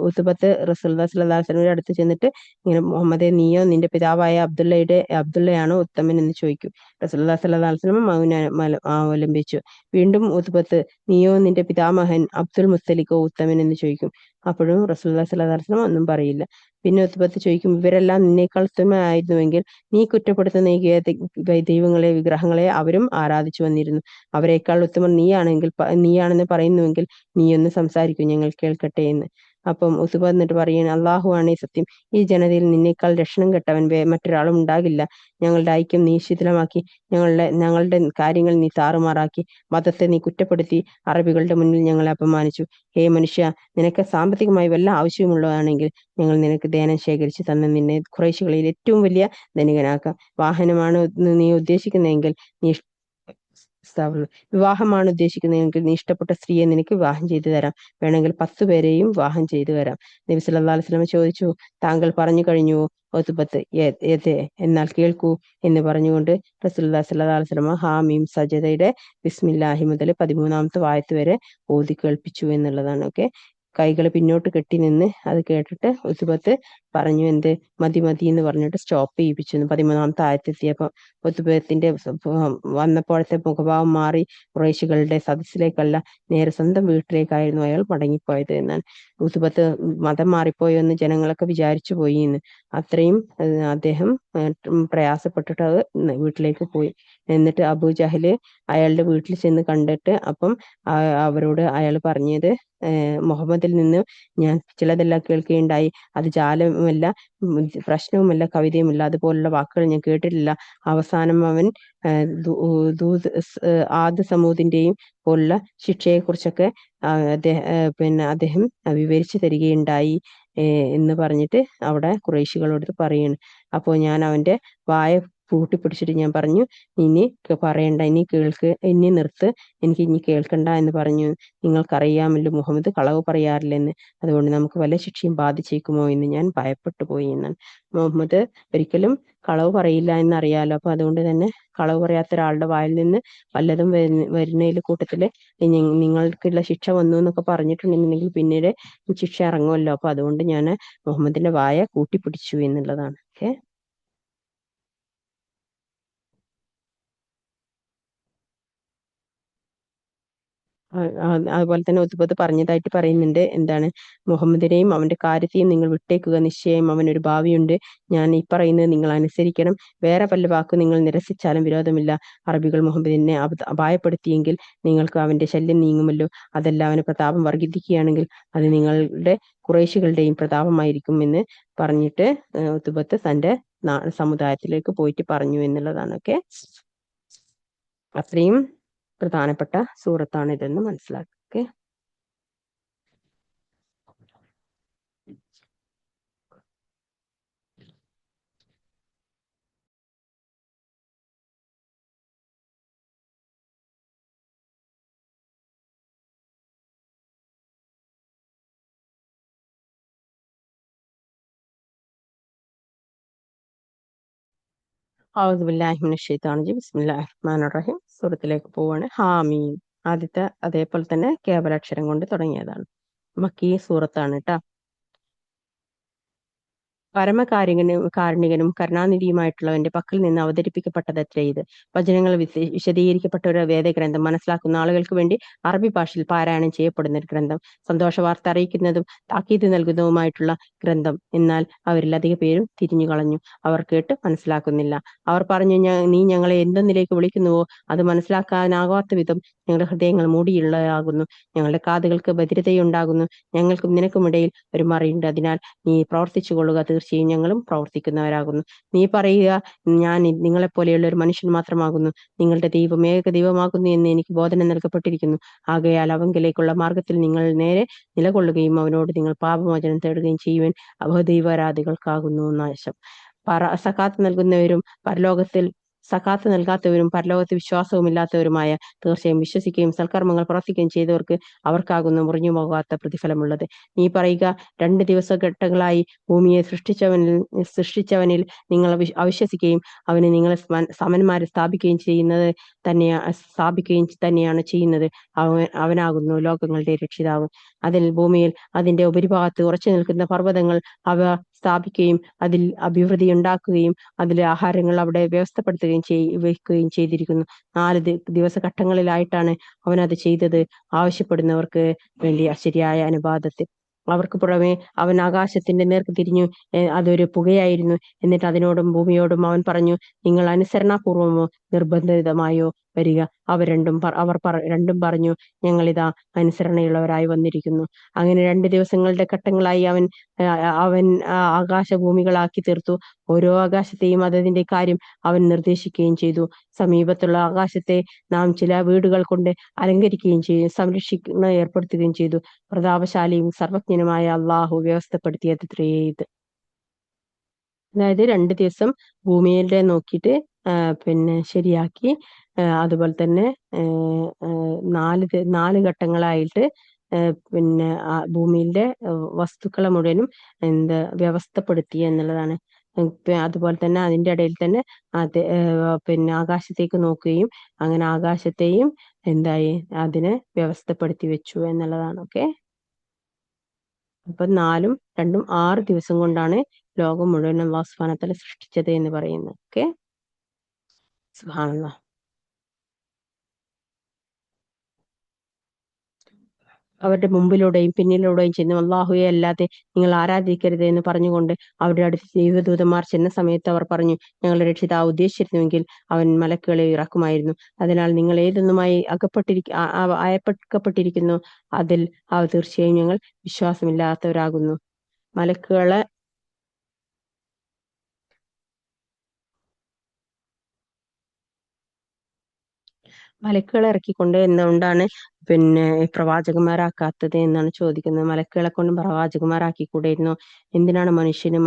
ഉത്ബത്ത് റസൂലുള്ളാഹി സ്വല്ലല്ലാഹു അലൈഹി വസല്ലമയുടെ അടുത്ത് ചെന്നിട്ട് ഇങ്ങനെ, മുഹമ്മദേ, നീയോ നിന്റെ പിതാവായ അബ്ദുള്ളയാണോ ഉത്തമൻ എന്ന് ചോദിക്കും. റസൂലുള്ളാഹി സ്വല്ലല്ലാഹു അലൈഹി വസല്ലം അവലംബിച്ചു. വീണ്ടും ഉത്ബത്ത്, നീയോ നിന്റെ പിതാമഹൻ അബ്ദുൽ മുത്തലിക്കോ ഉത്തമൻ എന്ന് ചോദിക്കും. അപ്പോഴും റസൂലുള്ളാഹി സ്വല്ലല്ലാഹു അലൈഹി വസല്ലം ഒന്നും പറയില്ല. പിന്നെ ഉത്ബത്ത് ചോദിക്കും, ഇവരെല്ലാം നിന്നേക്കാൾ ഉത്തമമായിരുന്നുവെങ്കിൽ നീ കുറ്റപ്പെടുത്തുന്ന ഈ ദൈവങ്ങളെ, വിഗ്രഹങ്ങളെ അവരും ആരാധിച്ചു വന്നിരുന്നു. അവരെക്കാൾ ഉത്തമൻ നീയാണെന്ന് പറയുന്നുവെങ്കിൽ നീ ഒന്ന് സംസാരിക്കൂ, ഞങ്ങൾ കേൾക്കട്ടെ എന്ന്. അപ്പം ഉത്ബ എന്നിട്ട് പറയുന്നത്, അള്ളാഹു ആണേ സത്യം, ഈ ജനതയിൽ നിന്നേക്കാൾ ലക്ഷണം കെട്ടവൻ മറ്റൊരാളും ഉണ്ടാകില്ല. ഞങ്ങളുടെ ഐക്യം നീ ശിഥിലമാക്കി, ഞങ്ങളുടെ കാര്യങ്ങൾ നീ താറുമാറാക്കി, മതത്തെ നീ കുറ്റപ്പെടുത്തി, അറബികളുടെ മുന്നിൽ ഞങ്ങളെ അപമാനിച്ചു. ഹേ മനുഷ്യ, നിനക്ക് സാമ്പത്തികമായി വല്ല ആവശ്യമുള്ളതാണെങ്കിൽ ഞങ്ങൾ നിനക്ക് ധനം ശേഖരിച്ചു തന്ന് നിന്നെ ഖുറൈശികളിൽ ഏറ്റവും വലിയ ധനികനാക്കാം. വാഹനമാണ് നീ ഉദ്ദേശിക്കുന്നതെങ്കിൽ നീ വിവാഹമാണ് ഉദ്ദേശിക്കുന്നതെങ്കിൽ നീ ഇഷ്ടപ്പെട്ട സ്ത്രീയെ നിനക്ക് വിവാഹം ചെയ്തു തരാം. വേണമെങ്കിൽ 10 പേരെയും വിവാഹം ചെയ്തു വരാം. നബി സല്ലല്ലാഹു അലൈഹി വസല്ലം ചോദിച്ചു, താങ്കൾ പറഞ്ഞു കഴിഞ്ഞുവോ ഉത്ബത്ത്? ഏതെ, എന്നാൽ കേൾക്കൂ എന്ന് പറഞ്ഞുകൊണ്ട് റസൂലുള്ളാഹി സ്വല്ലല്ലാഹു അലൈഹി വസല്ലം ഹാമീം സജദയുടെ ബിസ്മില്ലാഹി മുതൽ 13ാമത്തെ ആയത്ത് വരെ ഓതി കേൾപ്പിച്ചു എന്നുള്ളതാണ്. ഓക്കെ, കൈകൾ പിന്നോട്ട് കെട്ടി നിന്ന് അത് കേട്ടിട്ട് ഉത്ബത്ത് പറഞ്ഞു, എന്ത്, മതി മതി എന്ന് പറഞ്ഞിട്ട് സ്റ്റോപ്പ് ചെയ്യിപ്പിച്ചു. 13ാമത്തെ ആയത്തെത്തിയപ്പോൾ ഉത്ബത്തിന്റെ വന്നപ്പോഴത്തെ മുഖഭാവം മാറി. ഖുറൈശികളുടെ സദസ്സിലേക്കല്ല, നേരെ സ്വന്തം വീട്ടിലേക്കായിരുന്നു അയാൾ മടങ്ങിപ്പോയത് എന്നാണ്. ഉത്ബത്ത് മതം മാറിപ്പോയോ എന്ന് ജനങ്ങളൊക്കെ വിചാരിച്ചു പോയി എന്ന്. അത്രയും അദ്ദേഹം പ്രയാസപ്പെട്ടിട്ട് അത് വീട്ടിലേക്ക് പോയി. എന്നിട്ട് അബൂ ജഹല് അയാളുടെ വീട്ടിൽ ചെന്ന് കണ്ടിട്ട് അപ്പം അവരോട് അയാൾ പറഞ്ഞത്, മുഹമ്മദിൽ നിന്ന് ഞാൻ ചിലതെല്ലാം കേൾക്കുകയുണ്ടായി. അത് ജാലവുമല്ല, പ്രശ്നവുമല്ല, കവിതയുമല്ല, അതുപോലുള്ള വാക്കുകൾ ഞാൻ കേട്ടിട്ടില്ല. അവസാനം അവൻ ആദ് സമൂദിന്റെയും പോലുള്ള ശിക്ഷയെക്കുറിച്ചൊക്കെ അദ്ദേഹം വിവരിച്ചു തരികയുണ്ടായി എന്ന് പറഞ്ഞിട്ട് അവിടെ ഖുറൈശികളോട് പറയാണ്. അപ്പോൾ ഞാൻ അവന്റെ വായ പൂട്ടിപ്പിടിച്ചിട്ട് ഞാൻ പറഞ്ഞു, ഇനി പറയണ്ട, ഇനി നിർത്ത്, എനിക്ക് ഇനി കേൾക്കണ്ട എന്ന് പറഞ്ഞു. നിങ്ങൾക്കറിയാമല്ലോ മുഹമ്മദ് കളവ് പറയാറില്ലെന്ന്, അതുകൊണ്ട് നമുക്ക് വല്ല ശിക്ഷയും ബാധിച്ചേക്കുമോ എന്ന് ഞാൻ ഭയപ്പെട്ടു പോയി എന്നാണ്. മുഹമ്മദ് ഒരിക്കലും കളവ് പറയില്ല എന്നറിയാലോ, അപ്പൊ അതുകൊണ്ട് തന്നെ കളവ് പറയാത്ത ഒരാളുടെ വായിൽ നിന്ന് വല്ലതും വരുന്നതിൽ കൂട്ടത്തില് നിങ്ങൾക്കുള്ള ശിക്ഷ വന്നു എന്നൊക്കെ പറഞ്ഞിട്ടുണ്ടെന്നുണ്ടെങ്കിൽ പിന്നീട് ശിക്ഷ ഇറങ്ങുമല്ലോ. അപ്പൊ അതുകൊണ്ട് ഞാൻ മുഹമ്മദിന്റെ വായ കൂട്ടിപ്പിടിച്ചു എന്നുള്ളതാണ്. ഓക്കെ, അതുപോലെ തന്നെ ഉത്ബത്ത് പറഞ്ഞതായിട്ട് പറയുന്നുണ്ട്, എന്താണ്, മുഹമ്മദിനെയും അവന്റെ കാര്യത്തെയും നിങ്ങൾ വിട്ടേക്കുക, നിശ്ചയം അവനൊരു ഭാവിയുണ്ട്. ഞാൻ ഈ പറയുന്നത് നിങ്ങൾ അനുസരിക്കണം. വേറെ പല വാക്കും നിങ്ങൾ നിരസിച്ചാലും വിരോധമില്ല. അറബികൾ മുഹമ്മദിനെ അപായപ്പെടുത്തിയെങ്കിൽ നിങ്ങൾക്ക് അവന്റെ ശല്യം നീങ്ങുമല്ലോ. അതല്ല, അവന് പ്രതാപം വർദ്ധിപ്പിക്കുകയാണെങ്കിൽ അത് നിങ്ങളുടെ ഖുറൈശികളുടെയും പ്രതാപമായിരിക്കും എന്ന് പറഞ്ഞിട്ട് ഉത്ബത്ത് തന്റെ സമുദായത്തിലേക്ക് പോയിട്ട് പറഞ്ഞു എന്നുള്ളതാണ്. ഓക്കെ, അത്രയും പ്രധാനപ്പെട്ട സൂറത്താണ് ഇതെന്ന് മനസ്സിലാക്കുക. ബിസ്മില്ലാഹിർ റഹ്മാനിർ റഹീം. സൂറത്തിലേക്ക് പോവാണ്. ഹാമീം, ആദ്യത്തെ അതേപോലെ തന്നെ കേവലാക്ഷരം കൊണ്ട് തുടങ്ങിയതാണ്. മക്കീ സൂറത്താണ് കേട്ടോ. കാരുണികനും കരുണാനിധിയുമായിട്ടുള്ളവന്റെ പക്കൽ നിന്ന് അവതരിപ്പിക്കപ്പെട്ടതത്രേ ഇത്. വചനങ്ങൾ വിശദീകരിക്കപ്പെട്ട ഒരു വേദഗ്രന്ഥം, മനസ്സിലാക്കുന്ന ആളുകൾക്ക് വേണ്ടി അറബി ഭാഷയിൽ പാരായണം ചെയ്യപ്പെടുന്ന ഒരു ഗ്രന്ഥം, സന്തോഷ വാർത്ത അറിയിക്കുന്നതും താക്കീത് നൽകുന്നതുമായിട്ടുള്ള ഗ്രന്ഥം. എന്നാൽ അവരിൽ അധിക പേരും തിരിഞ്ഞു കളഞ്ഞു, അവർ കേട്ട് മനസ്സിലാക്കുന്നില്ല. അവർ പറഞ്ഞു, നീ ഞങ്ങളെ എന്തൊന്നിലേക്ക് വിളിക്കുന്നുവോ അത് മനസ്സിലാക്കാനാകാത്ത വിധം ഞങ്ങളുടെ ഹൃദയങ്ങൾ മൂടിയുള്ളതാകുന്നു, ഞങ്ങളുടെ കാതുകൾക്ക് ബധിരതയുണ്ടാകുന്നു, ഞങ്ങൾക്കും നിനക്കുമിടയിൽ ഒരു മറയുണ്ട്, അതിനാൽ നീ പ്രവർത്തിച്ചു കൊള്ളുക, തീർച്ചയായും തീർച്ചയായും ഞങ്ങളും പ്രവർത്തിക്കുന്നവരാകുന്നു. നീ പറയുക, ഞാൻ നിങ്ങളെപ്പോലെയുള്ള ഒരു മനുഷ്യൻ മാത്രമാകുന്നു. നിങ്ങളുടെ ദൈവം ഏക ദൈവമാകുന്നു എന്ന് എനിക്ക് ബോധനം നൽകപ്പെട്ടിരിക്കുന്നു. ആകയാൽ അവങ്കിലേക്കുള്ള മാർഗത്തിൽ നിങ്ങൾ നേരെ നിലകൊള്ളുകയും അവനോട് നിങ്ങൾ പാപമോചനം തേടുകയും ചെയ്യുവാൻ. ദൈവാരാധികൾക്കാകുന്നു നാശം. സക്കാത്ത് നൽകുന്നവരും പരലോകത്തിൽ സക്കാത്ത് നൽകാത്തവരും പരലോകത്ത് വിശ്വാസവുമില്ലാത്തവരുമായ, തീർച്ചയായും വിശ്വസിക്കുകയും സൽക്കർമ്മങ്ങൾ പ്രവർത്തിക്കുകയും ചെയ്തവർക്ക് അവർക്കാകുന്നു മുറിഞ്ഞു പോകാത്ത പ്രതിഫലമുള്ളത്. നീ പറയുക, 2 ദിവസഘട്ടങ്ങളായി ഭൂമിയെ സൃഷ്ടിച്ചവനിൽ നിങ്ങൾ അവിശ്വസിക്കുകയും അവന് നിങ്ങളെ സമന്മാരെ സ്ഥാപിക്കുകയും തന്നെയാണ് ചെയ്യുന്നത്. അവനാകുന്നു ലോകങ്ങളുടെ രക്ഷിതാവ്. അതിൽ ഭൂമിയിൽ അതിന്റെ ഉപരിഭാഗത്ത് ഉറച്ചു നിൽക്കുന്ന പർവ്വതങ്ങൾ അവ സ്ഥാപിക്കുകയും അതിൽ അഭിവൃദ്ധി ഉണ്ടാക്കുകയും അതിലെ ആഹാരങ്ങൾ അവിടെ വയ്ക്കുകയും ചെയ്തിരിക്കുന്നു. 4 ദിവസഘട്ടങ്ങളിലായിട്ടാണ് അവൻ അത് ചെയ്തത്. ആവശ്യപ്പെടുന്നവർക്ക് വേണ്ടി ശരിയായ അനുപാതത്തിൽ. അവർക്ക് പുറമെ അവൻ ആകാശത്തിന്റെ നേർക്ക് തിരിഞ്ഞു. അതൊരു പുകയായിരുന്നു. എന്നിട്ട് അതിനോടും ഭൂമിയോടും അവൻ പറഞ്ഞു, നിങ്ങൾ അനുസരണാപൂർവമോ നിർബന്ധിതമായോ വരിക. അവർ രണ്ടും പറഞ്ഞു, ഞങ്ങളിതാ അനുസരണയുള്ളവരായി വന്നിരിക്കുന്നു. അങ്ങനെ 2 ദിവസങ്ങളുടെ ഘട്ടങ്ങളായി അവൻ ആകാശഭൂമികളാക്കി തീർത്തു. ഓരോ ആകാശത്തെയും അതതിന്റെ കാര്യം അവൻ നിർദ്ദേശിക്കുകയും ചെയ്തു. സമീപത്തുള്ള ആകാശത്തെ നാം ചില വീടുകൾ കൊണ്ട് അലങ്കരിക്കുകയും സംരക്ഷിക്കുന്ന ഏർപ്പെടുത്തുകയും ചെയ്തു. പ്രതാപശാലിയും സർവജ്ഞനുമായ അള്ളാഹു വ്യവസ്ഥപ്പെടുത്തിയത്രേ ഇത്. അതായത് 2 ദിവസം ഭൂമിയുടെ നോക്കിയിട്ട് ശരിയാക്കി. അതുപോലെ തന്നെ 4 ഘട്ടങ്ങളായിട്ട് ഭൂമിയിലെ വസ്തുക്കളെ മുഴുവനും വ്യവസ്ഥപ്പെടുത്തി എന്നുള്ളതാണ്. അതുപോലെ തന്നെ അതിന്റെ ഇടയിൽ തന്നെ ആകാശത്തേക്ക് നോക്കുകയും അങ്ങനെ ആകാശത്തെയും അതിനെ വ്യവസ്ഥപ്പെടുത്തി വെച്ചു എന്നുള്ളതാണ്. ഓക്കെ. അപ്പൊ 4ഉം 2ഉം 6 ദിവസം കൊണ്ടാണ് ലോകം മുഴുവൻ അല്ലാഹു സുബ്ഹാനഹു വ തആല സൃഷ്ടിച്ചത് എന്ന് പറയുന്നത്. ഓക്കെ. സുബ്ഹാനല്ലാഹ്. അവരുടെ മുമ്പിലൂടെയും പിന്നിലൂടെയും ചെന്ന് അല്ലാഹുവെ അല്ലാതെ നിങ്ങൾ ആരാധിക്കരുത് എന്ന് പറഞ്ഞുകൊണ്ട് അവരുടെ അടുത്ത് ദൈവദൂതന്മാർ ചെന്ന സമയത്ത് അവർ പറഞ്ഞു, ഞങ്ങളുടെ രക്ഷിതാവ് ഉദ്ദേശിച്ചിരുന്നുവെങ്കിൽ അവൻ മലക്കുകളെ ഇറക്കുമായിരുന്നു. അതിനാൽ നിങ്ങൾ ഏതൊന്നുമായി അയക്കപ്പെട്ടിരിക്കുന്നു അതിൽ തീർച്ചയായും ഞങ്ങൾ വിശ്വാസമില്ലാത്തവരാകുന്നു. മലക്കുകളെ ഇറക്കിക്കൊണ്ട് എന്തുകൊണ്ടാണ് പ്രവാചകന്മാരാക്കാത്തത് എന്നാണ് ചോദിക്കുന്നത്. മലക്കുകളെ കൊണ്ട് പ്രവാചകന്മാരാക്കിക്കൂടെയിരുന്നോ? എന്തിനാണ് മനുഷ്യന്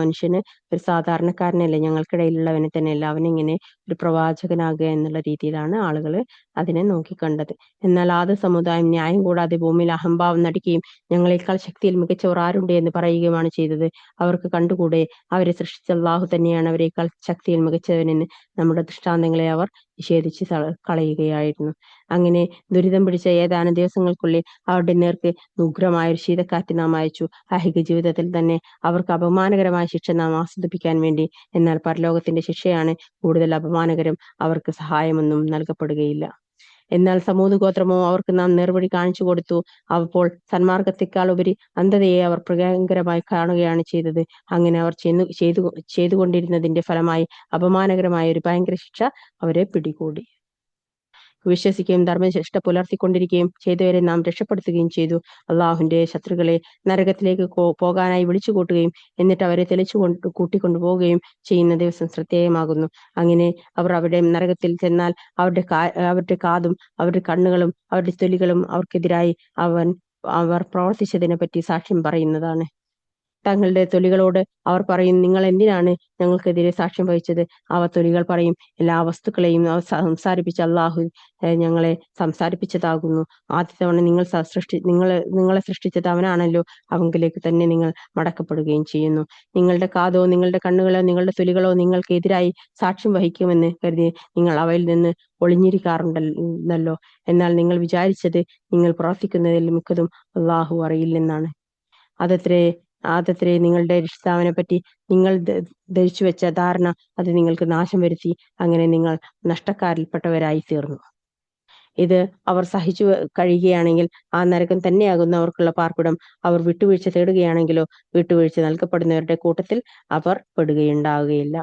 ഒരു സാധാരണക്കാരനല്ലേ, ഞങ്ങൾക്കിടയിലുള്ളവനെ തന്നെയല്ല, അവനിങ്ങനെ ഒരു പ്രവാചകനാകുക എന്നുള്ള രീതിയിലാണ് ആളുകൾ അതിനെ നോക്കിക്കണ്ടത്. എന്നാൽ ആദ്യ സമുദായം ന്യായം കൂടാതെ ഭൂമിയിൽ അഹംഭാവം നടിക്കുകയും ഞങ്ങളെക്കാൾ ശക്തിയിൽ മികച്ചവർ ആരുണ്ട് എന്ന് പറയുകയുമാണ് ചെയ്തത്. അവർക്ക് കണ്ടുകൂടെ, അവരെ സൃഷ്ടിച്ച അല്ലാഹു തന്നെയാണ് അവരെക്കാൾ ശക്തിയിൽ മികച്ചവനെന്ന്. നമ്മുടെ ദൃഷ്ടാന്തങ്ങളെ അവർ നിഷേധിച്ച് കളയുകയായിരുന്നു. അങ്ങനെ ദുരിതം പിടിച്ച ഏതാനും ദിവസങ്ങൾക്കുള്ളിൽ അവരുടെ നേർക്ക് ഉഗ്രമായ ഒരു ശീതക്കാറ്റ് നാം അയച്ചു. ഐഹിക ജീവിതത്തിൽ തന്നെ അവർക്ക് അപമാനകരമായ ശിക്ഷ നാം ആസ്വദിപ്പിക്കാൻ വേണ്ടി. എന്നാൽ പരലോകത്തിന്റെ ശിക്ഷയാണ് കൂടുതൽ അപമാനകരം. അവർക്ക് സഹായമൊന്നും നൽകപ്പെടുകയില്ല. എന്നാൽ സമൂത് ഗോത്രമോ അവർക്ക് നാം നേർവഴി കാണിച്ചു കൊടുത്തു. അപ്പോൾ സന്മാർഗത്തെക്കാൾ ഉപരി അന്ധതയെ അവർ ഭയങ്കരമായി കാണുകയാണ് ചെയ്തത്. അങ്ങനെ അവർ ചെയ്തുകൊണ്ടിരുന്നതിന്റെ ഫലമായി അപമാനകരമായ ഒരു ഭയങ്കര ശിക്ഷ അവരെ പിടികൂടി. വിശ്വസിക്കുകയും ധർമ്മനിഷ്ഠ പുലർത്തിക്കൊണ്ടിരിക്കുകയും ചെയ്തവരെ നാം രക്ഷപ്പെടുത്തുകയും ചെയ്തു. അള്ളാഹുവിന്റെ ശത്രുക്കളെ നരകത്തിലേക്ക് പോകാനായി വിളിച്ചു കൂട്ടുകയും എന്നിട്ട് അവരെ കൂട്ടിക്കൊണ്ടുപോവുകയും ചെയ്യുന്ന ദിവസം ശ്രദ്ധേയമാകുന്നു. അങ്ങനെ അവർ അവിടെ നരകത്തിൽ ചെന്നാൽ അവരുടെ കാതും അവരുടെ കണ്ണുകളും അവരുടെ തൊലികളും അവർക്കെതിരായി അവർ പ്രവർത്തിച്ചതിനെ പറ്റി സാക്ഷ്യം പറയുന്നതാണ്. തങ്ങളുടെ തൊലികളോട് അവർ പറയും, നിങ്ങൾ എന്തിനാണ് ഞങ്ങൾക്കെതിരെ സാക്ഷ്യം വഹിച്ചത്? തൊലികൾ പറയും, എല്ലാ വസ്തുക്കളെയും സംസാരിപ്പിച്ച അല്ലാഹു ഞങ്ങളെ സംസാരിപ്പിച്ചതാകുന്നു. ആദ്യ തവണ നിങ്ങളെ സൃഷ്ടിച്ചത് അവനാണല്ലോ, അവങ്കിലേക്ക് തന്നെ നിങ്ങൾ മടക്കപ്പെടുകയും ചെയ്യുന്നു. നിങ്ങളുടെ കാതോ നിങ്ങളുടെ കണ്ണുകളോ നിങ്ങളുടെ തൊലികളോ നിങ്ങൾക്ക് എതിരായി സാക്ഷ്യം വഹിക്കുമെന്ന് കരുതി നിങ്ങൾ അവയിൽ നിന്ന് ഒളിഞ്ഞിരിക്കാറുണ്ടല്ലോ. എന്നാൽ നിങ്ങൾ വിചാരിച്ചത് നിങ്ങൾ പ്രവർത്തിക്കുന്നതിൽ മിക്കതും അല്ലാഹു അറിയില്ലെന്നാണ്. അതത്രേ നിങ്ങളുടെ രക്ഷിതാവിനെ പറ്റി നിങ്ങൾ ധരിച്ചു വെച്ച ധാരണ അത് നിങ്ങൾക്ക് നാശം വരുത്തി. അങ്ങനെ നിങ്ങൾ നഷ്ടക്കാരിൽപ്പെട്ടവരായി തീർന്നു. ഇത് അവർ സഹിച്ചു കഴിയുകയാണെങ്കിൽ ആ നരകം തന്നെയാകുന്നു അവർക്കുള്ള പാർപ്പിടം. അവർ വിട്ടുവീഴ്ച തേടുകയാണെങ്കിലോ വിട്ടുവീഴ്ച നൽകപ്പെടുന്നവരുടെ കൂട്ടത്തിൽ അവർ പെടുകയുണ്ടാവുകയില്ല.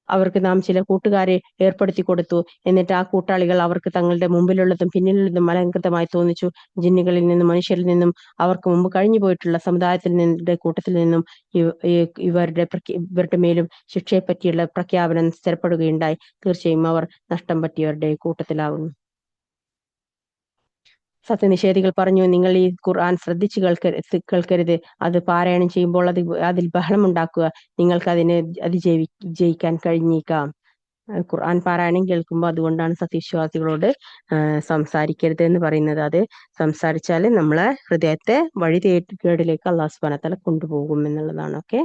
അവർക്ക് നാം ചില കൂട്ടുകാരെ ഏർപ്പെടുത്തി കൊടുത്തു. എന്നിട്ട് ആ കൂട്ടാളികൾ അവർക്ക് തങ്ങളുടെ മുമ്പിലുള്ളതും പിന്നിലുള്ളതും അലങ്കൃതമായി തോന്നിച്ചു. ജിന്നുകളിൽ നിന്നും മനുഷ്യരിൽ നിന്നും അവർക്ക് മുമ്പ് കഴിഞ്ഞു പോയിട്ടുള്ള സമുദായത്തിൽ നിന്റെ കൂട്ടത്തിൽ നിന്നും ഇവരുടെ മേലും ശിക്ഷയെപ്പറ്റിയുള്ള പ്രഖ്യാപനം സ്ഥിരപ്പെടുകയുണ്ടായി. തീർച്ചയായും അവർ നഷ്ടം പറ്റിയവരുടെ കൂട്ടത്തിലാകുന്നു. സത്യനിഷേധികൾ പറഞ്ഞു, നിങ്ങൾ ഈ ഖുർആൻ ശ്രദ്ധിച്ചു കേൾക്കരുത്. അത് പാരായണം ചെയ്യുമ്പോൾ അതിൽ ബഹളമുണ്ടാക്കുക. നിങ്ങൾക്ക് അതിനെ ജയിക്കാൻ കഴിഞ്ഞേക്കാം. ഖുർആൻ പാരായണം കേൾക്കുമ്പോൾ അതുകൊണ്ടാണ് സത്യവിശ്വാസികളോട് സംസാരിക്കരുത് എന്ന് പറയുന്നത്. അത് സംസാരിച്ചാൽ നമ്മളെ ഹൃദയത്തെ കേടിലേക്ക് അള്ളാഹു സുബ്ഹാനഹു വ തആല കൊണ്ടുപോകും എന്നുള്ളതാണ്. ഓക്കെ.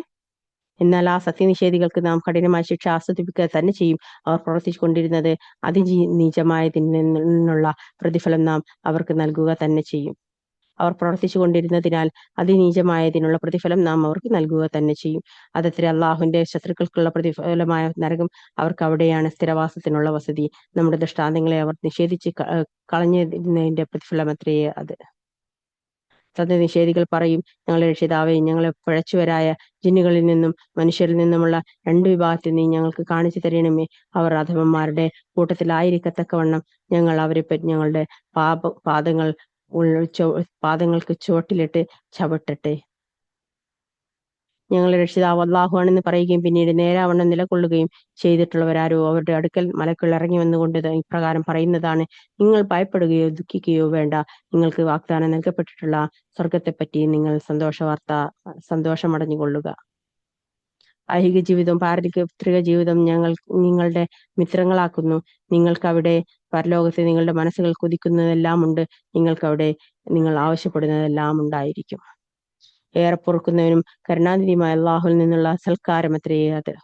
എന്നാൽ ആ സത്യനിഷേധികൾക്ക് നാം കഠിനമായ ശിക്ഷ ആസ്വദിപ്പിക്കുക തന്നെ ചെയ്യും. അവർ പ്രവർത്തിച്ചു കൊണ്ടിരുന്നത് നീചമായതിൽ നിന്നുള്ള പ്രതിഫലം നാം അവർക്ക് നൽകുക തന്നെ ചെയ്യും. അവർ പ്രവർത്തിച്ചു കൊണ്ടിരുന്നതിനാൽ അതിനീചമായതിനുള്ള പ്രതിഫലം നാം അവർക്ക് നൽകുക തന്നെ ചെയ്യും. അതത്ര അള്ളാഹുവിന്റെ ശത്രുക്കൾക്കുള്ള പ്രതിഫലമായ നരകം അവർക്ക് അവിടെയാണ് സ്ഥിരവാസത്തിനുള്ള വസതി. നമ്മുടെ ദൃഷ്ടാന്തങ്ങളെ അവർ നിഷേധിച്ച് കളഞ്ഞതിന്റെ പ്രതിഫലം അത്രയേ അത്. സത്യനിഷേധികൾ പറയും, ഞങ്ങളുടെ രക്ഷിതാവേ, ഞങ്ങളെ പിഴച്ചുവരായ ജിന്നുകളിൽ നിന്നും മനുഷ്യരിൽ നിന്നുമുള്ള രണ്ട് വിഭാഗത്തിൽ നീ ഞങ്ങൾക്ക് കാണിച്ചു തരണമേ. അവർ അധമന്മാരുടെ കൂട്ടത്തിലായിരിക്കത്തക്കവണ്ണം ഞങ്ങൾ ഞങ്ങളുടെ പാദങ്ങൾക്ക് ചുവട്ടിലിട്ട് ചവിട്ടട്ടെ. ഞങ്ങളുടെ രക്ഷിതാവ് അല്ലാഹു ആണെന്ന് പറയുകയും പിന്നീട് നേരാവണ്ണം നിലകൊള്ളുകയും ചെയ്തിട്ടുള്ളവരാരോ അവരുടെ അടുക്കൽ മലക്കുകൾ ഇറങ്ങി വന്നുകൊണ്ട് ഇപ്രകാരം പറയുന്നതാണ്: നിങ്ങൾ ഭയപ്പെടുകയോ ദുഃഖിക്കുകയോ വേണ്ട. നിങ്ങൾക്ക് വാഗ്ദാനം നൽകപ്പെട്ടിട്ടുള്ള സ്വർഗത്തെപ്പറ്റി നിങ്ങൾ സന്തോഷമടഞ്ഞുകൊള്ളുക. ഐഹിക ജീവിതവും പാരത്രിക ജീവിതം ഞങ്ങൾ നിങ്ങളുടെ മിത്രങ്ങളാക്കുന്നു. നിങ്ങൾക്ക് അവിടെ പരലോകത്ത് നിങ്ങളുടെ മനസ്സുകൾ കൊതിക്കുന്നതെല്ലാം ഉണ്ട്. നിങ്ങൾക്കവിടെ നിങ്ങൾ ആവശ്യപ്പെടുന്നതെല്ലാം ഉണ്ടായിരിക്കും. ഏറെ പൊറുക്കുന്നവനും കരുണാനിധിയുമായ അള്ളാഹുവിൽ നിന്നുള്ള സൽക്കാരമത്രയേ അത്.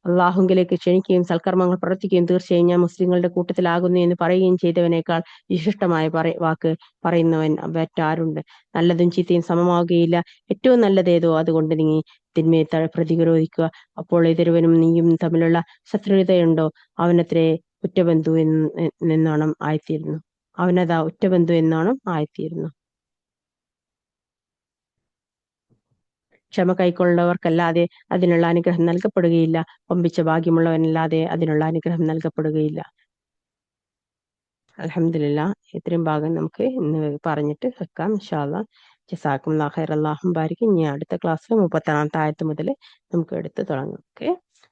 അള്ളാഹുങ്കിലേക്ക് ക്ഷണിക്കുകയും സൽക്കർമ്മങ്ങൾ പ്രവർത്തിക്കുകയും തീർച്ചയായും ഞാൻ മുസ്ലിങ്ങളുടെ കൂട്ടത്തിലാകുന്നു എന്ന് പറയുകയും ചെയ്തവനേക്കാൾ വിശിഷ്ടമായ വാക്ക് പറയുന്നവൻ മറ്റാരുണ്ട്? നല്ലതും ചീത്തയും സമമാവുകയില്ല. ഏറ്റവും നല്ലതേതോ അതുകൊണ്ട് നീ തിന്മയെ പ്രതിരോധിക്കുക. അപ്പോൾ എതിരവനും നീയും തമ്മിലുള്ള ശത്രുതയുണ്ടോ? അവനത്രേ ഉറ്റബന്ധു എന്നോണം ആയിത്തീരുന്നു. അവനതാ ഉറ്റബന്ധു എന്നോണം ആയിത്തീരുന്നു. ക്ഷമ കൈക്കൊള്ളുന്നവർക്കല്ലാതെ അതിനുള്ള അനുഗ്രഹം നൽകപ്പെടുകയില്ല. വമ്പിച്ച ഭാഗ്യമുള്ളവനല്ലാതെ അതിനുള്ള അനുഗ്രഹം നൽകപ്പെടുകയില്ല. അൽഹംദുലില്ലാഹ്. ഇത്രയും ഭാഗം നമുക്ക് ഇന്ന് പറഞ്ഞിട്ട് വെക്കാം. ഇൻഷാ അല്ലാഹ്. ജസാക്കുമുല്ലാഹു ഖൈറൻ. അല്ലാഹു ബാരിക്. ഇനി അടുത്ത ക്ലാസ്സിൽ 34ാമത്തെ ആയത്ത് മുതൽ നമുക്ക് എടുത്ത് തുടങ്ങാം. ഓക്കെ.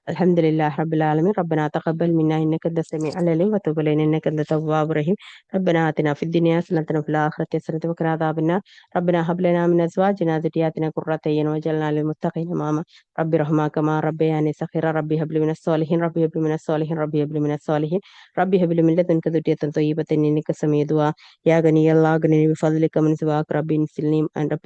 അൽഹംദുലില്ലാഹി റബ്ബിൽ ആലമീൻ. റബ്ബനാ തഖബ്ബൽ മിന്നാ ഇന്നക അൻത സമീഉൽ അലീം വതുബ് അലൈനാ ഇന്നക അൻത തവ്വാബുർ റഹീം. റബ്ബനാ ആതിനാ ഫിദ്ദുനിയാ ഹസനതൻ വഫിൽ ആഖിറതി ഹസനതൻ വഖിനാ അദാബന്നാർ. റബ്ബനാ ഹബ് ലനാ മിൻ അസ്വാജിനാ വദുരിയാതിനാ ഖുർറത അയ്യുൻ വജഅൽനാ ലിൽ മുത്തഖീന ഇമാമ. റബ്ബി റഹ്മാ കമാ റബ്ബയാനി സഗീറ. റബ്ബി ഹബ് ലി മിനസ് സ്വാലിഹീൻ. റബ്ബി ഹബ് ലി മിനസ് സ്വാലിഹീൻ. റബ്ബി ഹബ് ലി മിനസ് സ്വാലിഹീൻ. റബ്ബി ഹബ് ലി മിൻ ലദുൻക ദുർരിയത്തൻ ത്വയ്യിബത്തൻ ഇന്നക സമീഉ ദുആ. യാ ഗനിയല്ലാഹ് അഗ്നിനി ബിഫദ്ലിക മിൻ സിവാക. റബ്ബി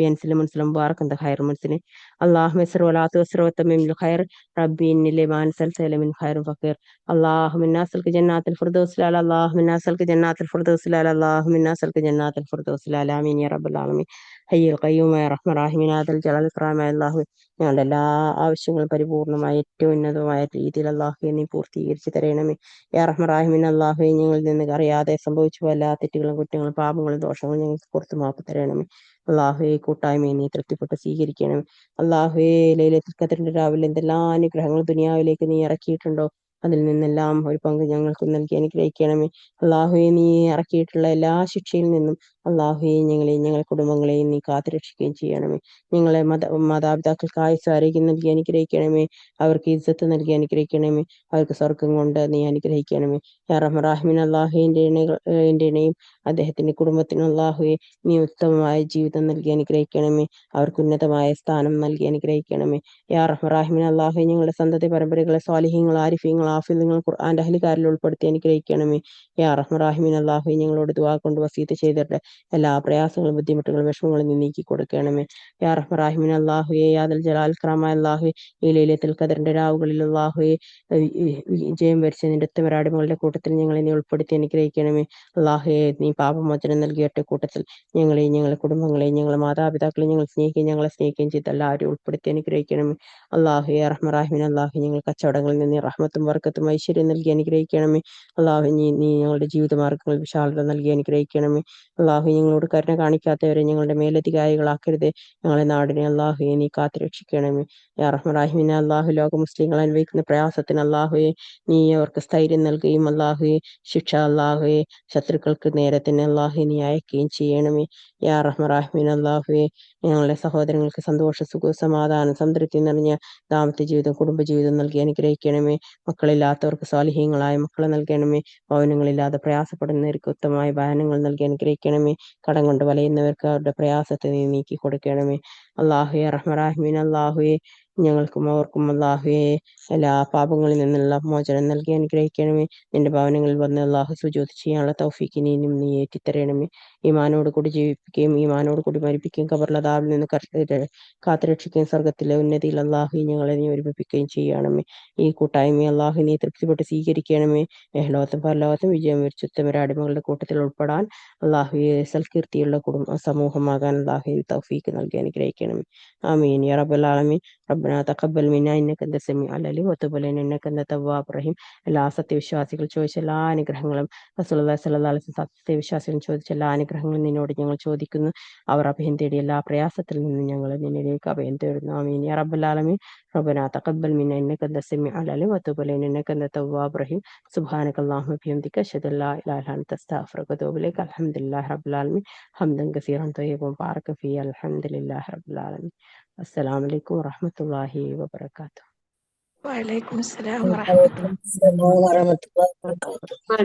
അൻസിൽനി മുസ്ലിം മുബാറക് അൻത ഖൈറുൽ മുർസലീൻ. അല്ലാഹുമ്മ യസ്സിർ വലാ തുഅസ്സിർ വതമ്മിം ഖൈർ. റബ്ബി ഇന്നി ലിമാ അൻസൽത മിൻ ഖൈറിൻ ഫഖീർ. അല്ലാഹുമ്മ ഇന്നാ അസ്അലുക ജന്നാത്തുൽ ഫിർദൗസിൽ അലാ. അല്ലാഹുമ്മ ഇന്നാ അസ്അലുക ജന്നാത്തുൽ ഫിർദൗസിൽ അലാ. അല്ലാഹുമ്മ ഇന്നാ അസ്അലുക ജന്നാത്തുൽ ഫിർദൗസിൽ അലാ. ആമീൻ യാ റബ്ബൽ ആലമീൻ. ഹയ്യുൽ ഖയ്യൂം യാ റഹ്മാൻ റഹീം യാ ദൽ ജലാൽ ഇക്റാം. അല്ലാഹു ഞങ്ങളുടെ എല്ലാ ആവശ്യങ്ങളും പരിപൂർണമായ ഏറ്റവും ഉന്നതമായ രീതിയിൽ അല്ലാഹുവേ നീ പൂർത്തീകരിച്ച് തരണമേ. യാ റഹ്മാൻ റഹീം. അല്ലാഹുവേ ഞങ്ങളിൽ നിന്ന് അറിയാതെ സംഭവിച്ചു എല്ലാ തെറ്റുകളും കുറ്റങ്ങളും പാപങ്ങളും ദോഷങ്ങളും ഞങ്ങൾക്ക് പുറത്തു മാപ്പ് തരണമേ. അല്ലാഹുവേ കൂട്ടായ്മയെ നീ തൃപ്തിപ്പെട്ട് സ്വീകരിക്കണമേ. അല്ലാഹുവേ ലൈലത്തുൽ ഖദ്റിന്റെ രാവിലെ എന്തെല്ലാം അനുഗ്രഹങ്ങൾ ദുനിയാവിലേക്ക് നീ ഇറക്കിയിട്ടുണ്ടോ അതിൽ നിന്നെല്ലാം ഒരു പങ്ക് ഞങ്ങൾക്ക് നൽകി അനുഗ്രഹിക്കണമേ. അല്ലാഹുവേ നീ ഇറക്കിയിട്ടുള്ള എല്ലാ ശിക്ഷയിൽ നിന്നും അല്ലാഹുവേ ഞങ്ങളെയും ഞങ്ങളുടെ കുടുംബങ്ങളെയും നീ കാത്തുരക്ഷിക്കുകയും ചെയ്യണമേ. ഞങ്ങളെ മാതാപിതാക്കൾക്ക് ആയുസ്സ് ആരോഗ്യം നൽകി അനുഗ്രഹിക്കണമേ. അവർക്ക് ഇസ്സത്ത് നൽകി അനുഗ്രഹിക്കണമേ. അവർക്ക് സ്വർഗം കൊണ്ട് നീ അനുഗ്രഹിക്കണമേ. യാ റഹ്മാൻ റഹീം. അല്ലാഹുവിന്റെ ഇണയും അദ്ദേഹത്തിന്റെ കുടുംബത്തിനും അല്ലാഹുവേ നീ ഉത്തമമായ ജീവിതം നൽകി അനുഗ്രഹിക്കണമേ. അവർക്ക് ഉന്നതമായ സ്ഥാനം നൽകി അനുഗ്രഹിക്കണമേ. യാ റഹ്മാൻ റഹീം. അല്ലാഹുവേ ഞങ്ങളുടെ സന്തതി പരമ്പരകളെ സ്വാലിഹീങ്ങൾ ആരിഫീങ്ങൾ ആഫിലുകൾ ഖുർആന്റെ അഹ്ലികാരിൽ ഉൾപ്പെടുത്തി അനുഗ്രഹിക്കണമേ. യാ റഹ്മാൻ റഹീം. അല്ലാഹുവേ ഞങ്ങളോട് ദുആ കൊണ്ട് വസീയത്ത് ചെയ്തിട്ട് എല്ലാ പ്രയാസങ്ങളും ബുദ്ധിമുട്ടുകളും വിഷമങ്ങളും നീ നീക്കി കൊടുക്കണമേ. യാ റഹ്മാൻ റഹീം. അല്ലാഹുവേ യാ ദൽ ജലാൽ ഇക്റാമായ അല്ലാഹുവേ ഈ ലൈലത്തുൽ ഖദ്റിന്റെ രാവുകളിൽ അല്ലാഹുവേ വിജയം വരിച്ച നിന്റെ ഉത്തമരാടിമകളുടെ കൂട്ടത്തിൽ ഞങ്ങളെ നീ ഉൾപ്പെടുത്തി അനുഗ്രഹിക്കണമേ. അല്ലാഹുവേ നീ പാപമോചനം നൽകിയട്ടെ കൂട്ടത്തിൽ ഞങ്ങളെയും ഞങ്ങളുടെ കുടുംബങ്ങളെയും ഞങ്ങളുടെ മാതാപിതാക്കളെയും ഞങ്ങളെ സ്നേഹിക്കുകയും ചെയ്ത് എല്ലാവരും ഉൾപ്പെടുത്തി അനുഗ്രഹിക്കണമേ. അല്ലാഹുവേ റഹ്മാൻ റഹീം. അല്ലാഹുവേ ഞങ്ങൾ കച്ചവടങ്ങളിൽ നിന്ന് റഹ്മത്തും ബർക്കത്തും ഐശ്വര്യം നൽകി അനുഗ്രഹിക്കണമേ. അല്ലാഹുവേ നീ ഞങ്ങളുടെ ജീവിതമാർഗ്ഗങ്ങൾ വിശാലത നൽകി അനുഗ്രഹിക്കണമേ. അല്ലാഹുവേ അള്ളാഹു ഞങ്ങളോട് കരുണ കാണിക്കാത്തവരെ ഞങ്ങളുടെ മേലധികാരികളാക്കരുത്. ഞങ്ങളെ നാടിനെ അള്ളാഹുയെ നീ കാത്തുരക്ഷിക്കണമേ. യാ റഹ്മാൻ അള്ളാഹു ലോക മുസ്ലിങ്ങൾ അനുഭവിക്കുന്ന പ്രയാസത്തിന് അള്ളാഹുയെ നീ അവർക്ക് സ്ഥൈര്യം നൽകുകയും അള്ളാഹുയെ ശിക്ഷ അള്ളാഹുയെ ശത്രുക്കൾക്ക് നേരെ തന്നെ അള്ളാഹു നീ അയക്കുകയും ചെയ്യണമേ. യാ റഹ്മാൻ അള്ളാഹുയെ ഞങ്ങളുടെ സഹോദരങ്ങൾക്ക് സന്തോഷ സുഖ സമാധാനം സംതൃപ്തി നിറഞ്ഞ ദാമ്പത്യ ജീവിതം കുടുംബജീവിതം നൽകി അനുഗ്രഹിക്കണമേ. മക്കളില്ലാത്തവർക്ക് സ്വാലിഹീങ്ങളായ മക്കളെ നൽകണമേ. ഭവനങ്ങളില്ലാതെ പ്രയാസപ്പെടുന്നവർക്ക് ഉത്തമമായ ഭവനങ്ങൾ നൽകി അനുഗ്രഹിക്കണമേ. കടം കൊണ്ട് വലയുന്നവർക്ക് അവരുടെ പ്രയാസത്തെ നീ നീക്കി കൊടുക്കണമേ. അള്ളാഹുയെ റഹ്മാൻ അള്ളാഹുയെ ഞങ്ങൾക്കും അവർക്കും അള്ളാഹുയെ എല്ലാ പാപങ്ങളിൽ നിന്നുള്ള മോചനം നൽകി അനുഗ്രഹിക്കണമേ. നിന്റെ ഭവനങ്ങളിൽ വന്ന് അള്ളാഹു സുജൂദ് ചെയ്യാനുള്ള തൗഫീഖ് നീ ഏറ്റിത്തരണമേ. ഈമാനോട് കൂടി ജീവിപ്പിക്കുകയും ഈമാനോട് കൂടി മരിപ്പിക്കുകയും ഖബറിലെ അദാബിൽ നിന്ന് കാത്തുരക്ഷിക്കുകയും സ്വർഗത്തിലെ ഉന്നതിയിൽ അള്ളാഹു ഞങ്ങളെ നീ ഒരുമിപ്പിക്കുകയും ചെയ്യണമേ. ഈ കൂട്ടായ്മ അള്ളാഹു നീ തൃപ്തിപ്പെട്ട് സ്വീകരിക്കണമേ. ഏഹലോകത്തും പരലോകത്തും വിജയം വരിച്ചുത്തമര അടിമകളുടെ കൂട്ടത്തിൽ ഉൾപ്പെടാൻ അള്ളാഹുയെ സൽകീർത്തിയുള്ള സമൂഹമാകാൻ അള്ളാഹു തൗഫീഖ് നൽകി അനുഗ്രഹിക്കണമേ. ആമീൻ യാ റബ്ബൽ ആലമീൻ. റബ്ബനാ തഖബ്ബൽ മിന്നാ ഇന്നക അൻത സമീഉൽ അലീം വതുബ് അലൈനാ ഇന്നക അൻത തവ്വാബുർ റഹീം. എല്ലാ സത്യവിശ്വാസികൾ ചോദിച്ച എല്ലാ അനുഗ്രഹങ്ങളും റസൂലുള്ളാഹി സ്വല്ലല്ലാഹു അലൈഹി വസല്ലം സത്യവിശ്വാസികൾ ചോദിച്ച എല്ലാ അനുഗ്രഹങ്ങളും നിന്നോട് ഞങ്ങൾ ചോദിക്കുന്നു. അവർ അഭയം തേടി എല്ലാ പ്രയാസത്തിൽ നിന്നും ഞങ്ങൾ നിന്നിലേക്ക് അഭയം തേടുന്നു. ആമീൻ യാ റബ്ബൽ ആലമീൻ. റബ്ബനാ തഖബ്ബൽ മിന്നാ ഇന്നക അൻത സമീഉൽ അലീം വതുബ് അലൈനാ ഇന്നക അൻത തവ്വാബുർ റഹീം. സുബ്ഹാനകല്ലാഹുമ്മ വബിഹംദിക അശ്ഹദു അല്ലാ ഇലാഹ ഇല്ല അൻത അസ്തഗ്ഫിറുക വഅതൂബു ഇലൈക. അൽഹംദുലില്ലാഹി റബ്ബിൽ ആലമീൻ. ഹംദൻ കസീറൻ ത്വയ്യിബൻ മുബാറകൻ ഫീഹി. അൽഹംദുലില്ലാഹി റബ്ബിൽ ആലമീൻ. അസ്സലാമു അലൈക്കും വറഹ്മത്തുള്ളാഹി വബറകാതുഹു. വഅലൈക്കും അസ്സലാം വലൈക്കും വറഹ്മത്തുള്ളാഹി അസ്സലാം വറഹ്മത്തുള്ളാഹി വബറകാതുഹു.